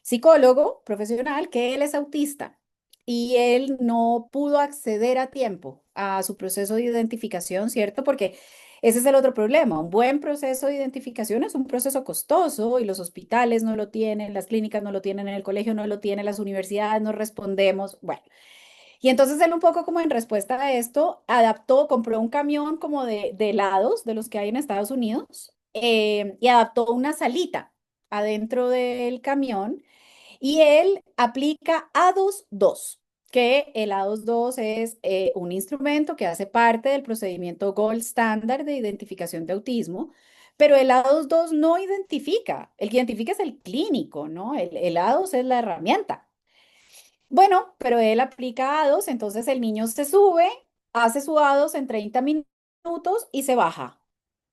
psicólogo profesional que él es autista y él no pudo acceder a tiempo a su proceso de identificación, ¿cierto? Porque ese es el otro problema. Un buen proceso de identificación es un proceso costoso y los hospitales no lo tienen, las clínicas no lo tienen, en el colegio no lo tienen, las universidades no respondemos. Bueno, y entonces él un poco como en respuesta a esto, adaptó, compró un camión como de helados, de los que hay en Estados Unidos, y adaptó una salita adentro del camión y él aplica A22, que el A22 es un instrumento que hace parte del procedimiento Gold Standard de identificación de autismo, pero el A22 no identifica, el que identifica es el clínico, ¿no? El A2 es la herramienta. Bueno, pero él aplica A2, entonces el niño se sube, hace su A2 en 30 minutos y se baja.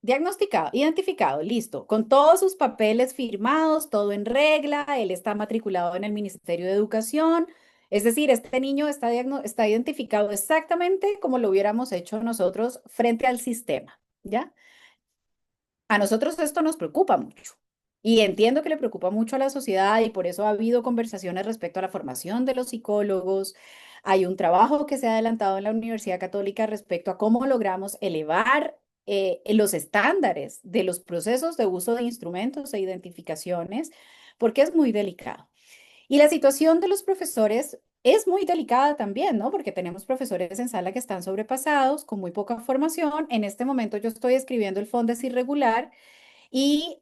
Diagnosticado, identificado, listo, con todos sus papeles firmados, todo en regla, él está matriculado en el Ministerio de Educación, es decir, este niño está identificado exactamente como lo hubiéramos hecho nosotros frente al sistema, ¿ya? A nosotros esto nos preocupa mucho y entiendo que le preocupa mucho a la sociedad y por eso ha habido conversaciones respecto a la formación de los psicólogos. Hay un trabajo que se ha adelantado en la Universidad Católica respecto a cómo logramos elevar los estándares de los procesos de uso de instrumentos e identificaciones, porque es muy delicado. Y la situación de los profesores es muy delicada también, ¿no? Porque tenemos profesores en sala que están sobrepasados, con muy poca formación. En este momento yo estoy escribiendo el FONDES irregular y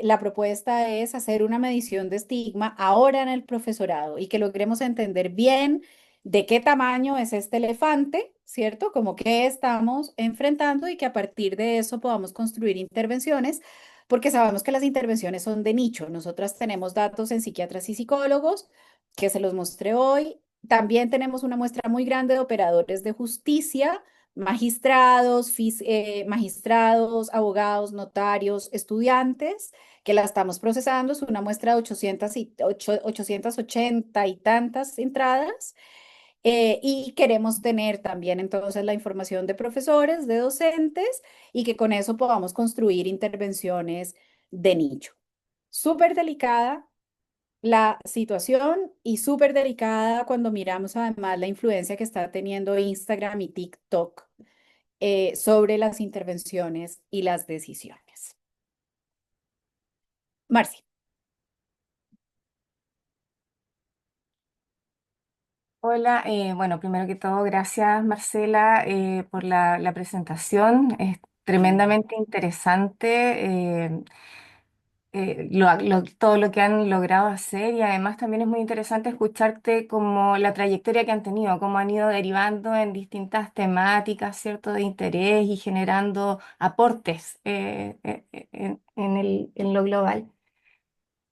la propuesta es hacer una medición de estigma ahora en el profesorado y que logremos entender bien de qué tamaño es este elefante, ¿cierto? Como qué estamos enfrentando y que a partir de eso podamos construir intervenciones, porque sabemos que las intervenciones son de nicho. Nosotras tenemos datos en psiquiatras y psicólogos que se los mostré hoy. También tenemos una muestra muy grande de operadores de justicia, magistrados, abogados, notarios, estudiantes, que la estamos procesando. Es una muestra de 880 y tantas entradas. Y queremos tener también entonces la información de profesores, de docentes, y que con eso podamos construir intervenciones de nicho. Súper delicada la situación y súper delicada cuando miramos además la influencia que está teniendo Instagram y TikTok sobre las intervenciones y las decisiones. Marci. Hola, bueno, primero que todo, gracias Marcela por la presentación. Es tremendamente interesante todo lo que han logrado hacer y además también es muy interesante escucharte como la trayectoria que han tenido, cómo han ido derivando en distintas temáticas, ¿cierto?, de interés y generando aportes en lo global.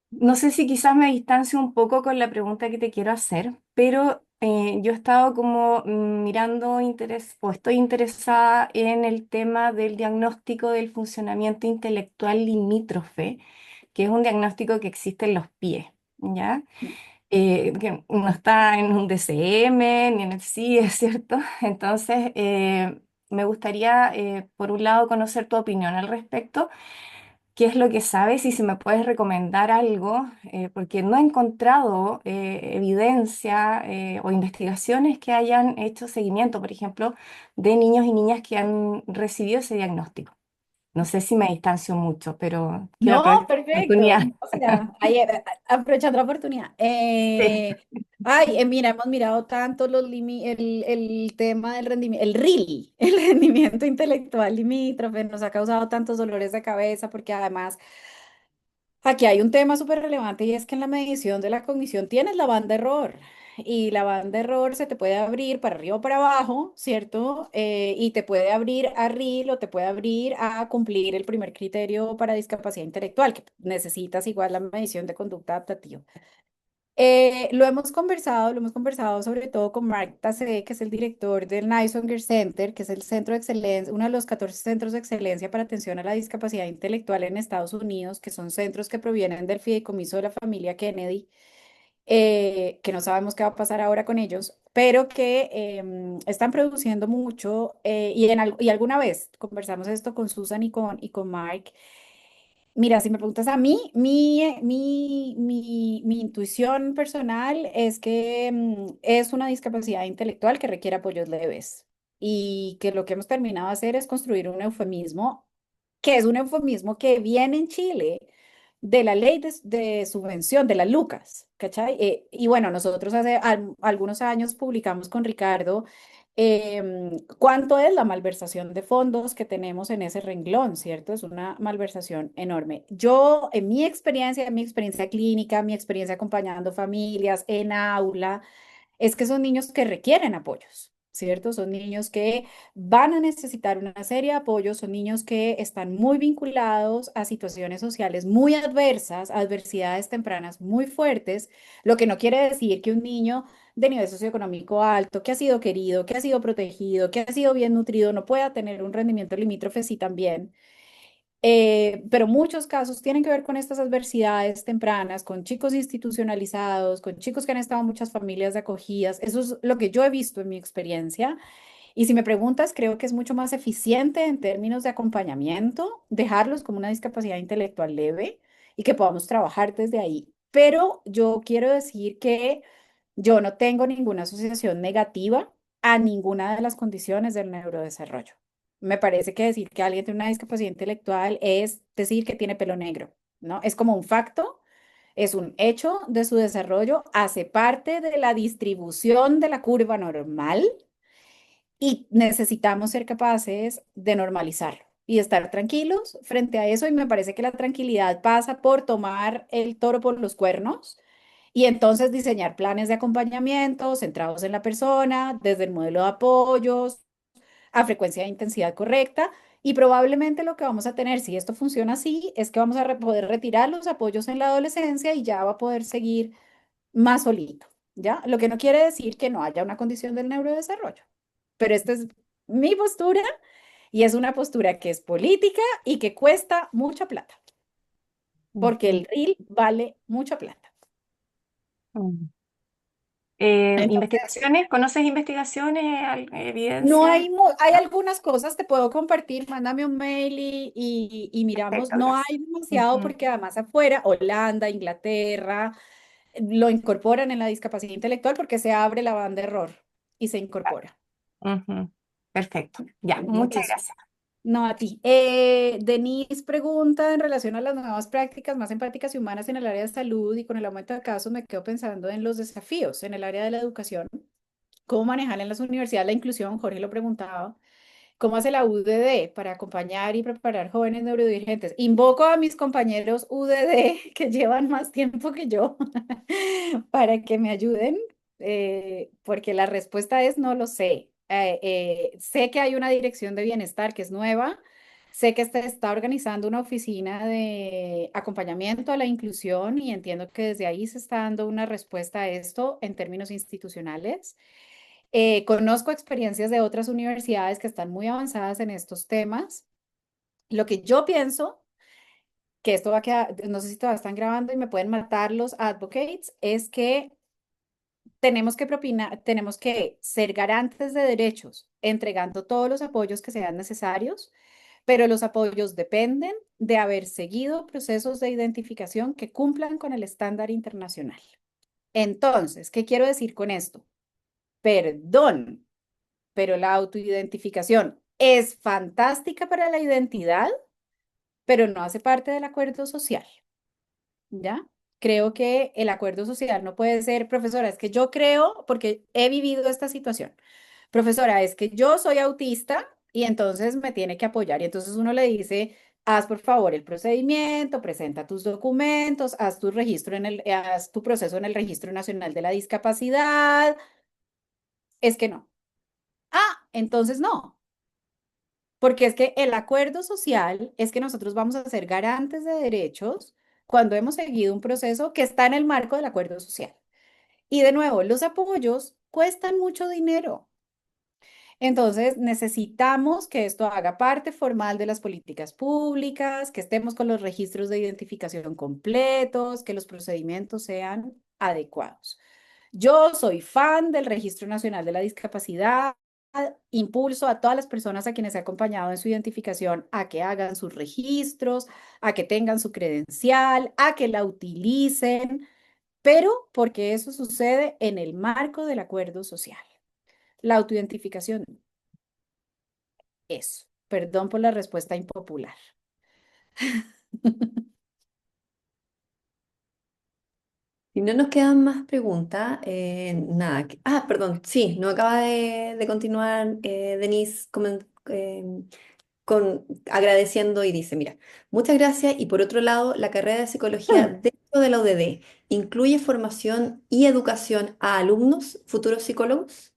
No sé si quizás me distancio un poco con la pregunta que te quiero hacer, pero yo he estado como mirando interés, o estoy interesada en el tema del diagnóstico del funcionamiento intelectual limítrofe, que es un diagnóstico que existe en los pies, ¿ya? Que no está en un DCM ni en el CIE, ¿cierto? Entonces, me gustaría, por un lado, conocer tu opinión al respecto. ¿Qué es lo que sabes y si me puedes recomendar algo? Porque no he encontrado evidencia o investigaciones que hayan hecho seguimiento, por ejemplo, de niños y niñas que han recibido ese diagnóstico. No sé si me distancio mucho, pero quiero No, aprovechar la perfecto. oportunidad. O sea, ahí, aprovechando la oportunidad. Sí. Mira, hemos mirado tanto el tema del rendimiento, el RIL, el rendimiento intelectual limítrofe, nos ha causado tantos dolores de cabeza porque además aquí hay un tema súper relevante y es que en la medición de la cognición tienes la banda de error y la banda de error se te puede abrir para arriba o para abajo, ¿cierto? Y te puede abrir a RIL o te puede abrir a cumplir el primer criterio para discapacidad intelectual, que necesitas igual la medición de conducta adaptativa. Lo hemos conversado sobre todo con Mark Tassé, que es el director del Niswonger Center, que es el centro de excelencia, uno de los 14 centros de excelencia para atención a la discapacidad intelectual en Estados Unidos, que son centros que provienen del fideicomiso de la familia Kennedy, que no sabemos qué va a pasar ahora con ellos, pero que están produciendo mucho y alguna vez conversamos esto con Susan y con Mark. Mira, si me preguntas a mí, mi intuición personal es que es una discapacidad intelectual que requiere apoyos leves y que lo que hemos terminado de hacer es construir un eufemismo, que es un eufemismo que viene en Chile de la ley de subvención, de la Lucas, ¿cachai? Y bueno, nosotros hace algunos años publicamos con Ricardo ¿Cuánto es la malversación de fondos que tenemos en ese renglón, cierto? Es una malversación enorme. Yo, en mi experiencia clínica, mi experiencia acompañando familias en aula, es que son niños que requieren apoyos, ¿cierto? Son niños que van a necesitar una serie de apoyos, son niños que están muy vinculados a situaciones sociales muy adversas, adversidades tempranas muy fuertes, lo que no quiere decir que un niño de nivel socioeconómico alto, que ha sido querido, que ha sido protegido, que ha sido bien nutrido, no pueda tener un rendimiento limítrofe, sí también. Pero muchos casos tienen que ver con estas adversidades tempranas, con chicos institucionalizados, con chicos que han estado en muchas familias de acogidas. Eso es lo que yo he visto en mi experiencia. Y si me preguntas, creo que es mucho más eficiente en términos de acompañamiento dejarlos como una discapacidad intelectual leve y que podamos trabajar desde ahí. Pero yo quiero decir que yo no tengo ninguna asociación negativa a ninguna de las condiciones del neurodesarrollo. Me parece que decir que alguien tiene una discapacidad intelectual es decir que tiene pelo negro, ¿no? Es como un facto, es un hecho de su desarrollo, hace parte de la distribución de la curva normal y necesitamos ser capaces de normalizarlo y estar tranquilos frente a eso. Y me parece que la tranquilidad pasa por tomar el toro por los cuernos y entonces diseñar planes de acompañamiento centrados en la persona, desde el modelo de apoyos, a frecuencia de intensidad correcta. Y probablemente lo que vamos a tener, si esto funciona así, es que vamos a poder retirar los apoyos en la adolescencia y ya va a poder seguir más solito, ¿ya? Lo que no quiere decir que no haya una condición del neurodesarrollo. Pero esta es mi postura y es una postura que es política y que cuesta mucha plata, porque Ujú. el RIL vale mucha plata. Mm. Entonces, ¿Investigaciones? ¿Conoces investigaciones, no evidencia? hay, hay algunas cosas, te puedo compartir, mándame un mail y miramos, Perfecto, no hay gracias. demasiado Ujú, porque además afuera, Holanda, Inglaterra, lo incorporan en la discapacidad intelectual porque se abre la banda de error y se incorpora. ujú. Perfecto. Ya, Bueno, muchas eso. gracias. No, a ti. Denise pregunta en relación a las nuevas prácticas más empáticas y humanas en el área de salud y con el aumento de casos me quedo pensando en los desafíos en el área de la educación. ¿Cómo manejar en las universidades la inclusión? Jorge lo preguntaba. ¿Cómo hace la UDD para acompañar y preparar jóvenes neurodivergentes? Invoco a mis compañeros UDD que llevan más tiempo que yo para que me ayuden, porque la respuesta es no lo sé. Sé que hay una dirección de bienestar que es nueva, sé que está organizando una oficina de acompañamiento a la inclusión y entiendo que desde ahí se está dando una respuesta a esto en términos institucionales. Conozco experiencias de otras universidades que están muy avanzadas en estos temas. Lo que yo pienso, que esto va a quedar, no sé si todavía están grabando y me pueden matar los advocates, es que tenemos que ser garantes de derechos, entregando todos los apoyos que sean necesarios, pero los apoyos dependen de haber seguido procesos de identificación que cumplan con el estándar internacional. Entonces, ¿qué quiero decir con esto? Perdón, pero la autoidentificación es fantástica para la identidad, pero no hace parte del acuerdo social, ¿ya? Creo que el acuerdo social no puede ser, profesora, es que yo creo, porque he vivido esta situación, profesora, es que yo soy autista y entonces me tiene que apoyar y entonces uno le dice, haz por favor el procedimiento, presenta tus documentos, haz tu registro haz tu proceso en el Registro Nacional de la Discapacidad, es que no. Ah, entonces no. Porque es que el acuerdo social es que nosotros vamos a ser garantes de derechos cuando hemos seguido un proceso que está en el marco del acuerdo social. Y de nuevo, los apoyos cuestan mucho dinero. Entonces, necesitamos que esto haga parte formal de las políticas públicas, que estemos con los registros de identificación completos, que los procedimientos sean adecuados. Yo soy fan del Registro Nacional de la Discapacidad. Impulso a todas las personas a quienes he acompañado en su identificación a que hagan sus registros, a que tengan su credencial, a que la utilicen, pero porque eso sucede en el marco del acuerdo social. La autoidentificación, eso. Perdón por la respuesta impopular. Si no nos quedan más preguntas, nada. Perdón, sí, no acaba de continuar Denise agradeciendo y dice, mira, muchas gracias y por otro lado, la carrera de psicología dentro de la UDD incluye formación y educación a alumnos, futuros psicólogos.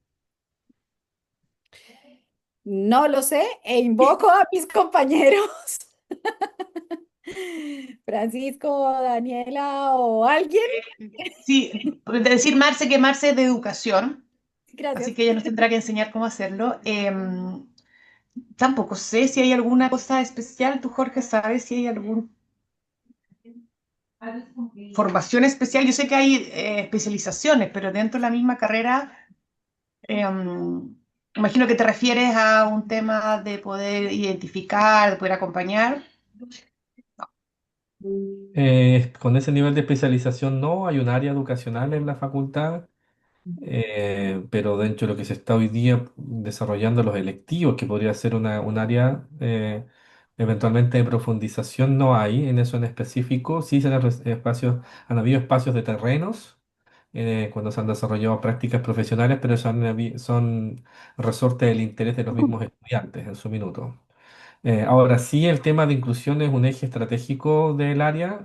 No lo sé e invoco a mis compañeros, Francisco, Daniela o alguien. Sí, de decir Marce que Marce es de educación, así Gracias. que ella nos tendrá que enseñar cómo hacerlo. Tampoco sé si hay alguna cosa especial. ¿Tú, Jorge, sabes si hay alguna formación especial? Yo sé que hay especializaciones, pero dentro de la misma carrera, imagino que te refieres a un tema de poder identificar, de poder acompañar. Con ese nivel de especialización no, hay un área educacional en la facultad, pero dentro de lo que se está hoy día desarrollando los electivos, que podría ser un área eventualmente de profundización, no hay en eso en específico. Sí espacios, han habido espacios de terrenos cuando se han desarrollado prácticas profesionales, pero son resorte del interés de los mismos estudiantes en su minuto. Ahora sí, el tema de inclusión es un eje estratégico del área.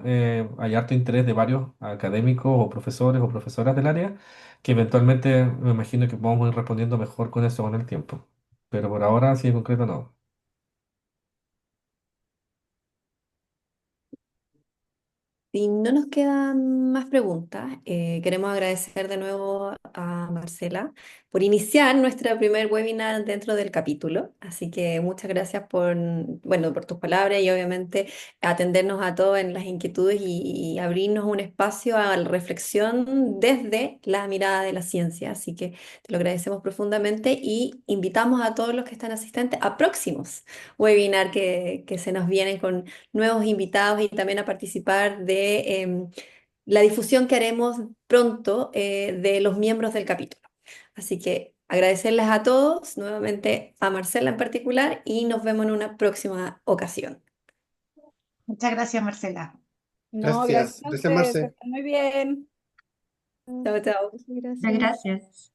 Hay harto interés de varios académicos o profesores o profesoras del área que eventualmente me imagino que podamos ir respondiendo mejor con eso con el tiempo. Pero por ahora, sí, en concreto, no. Si no nos quedan más preguntas, queremos agradecer de nuevo a Marcela por iniciar nuestro primer webinar dentro del capítulo. Así que muchas gracias bueno, por tus palabras y obviamente atendernos a todos en las inquietudes y abrirnos un espacio a la reflexión desde la mirada de la ciencia. Así que te lo agradecemos profundamente y invitamos a todos los que están asistentes a próximos webinars que se nos vienen con nuevos invitados y también a participar de la difusión que haremos pronto de los miembros del capítulo. Así que agradecerles a todos, nuevamente a Marcela en particular, y nos vemos en una próxima ocasión. Muchas gracias, Marcela. No, gracias Gracias. a Gracias, ustedes, que Marce. estén muy bien. Chao, chao. Muchas gracias.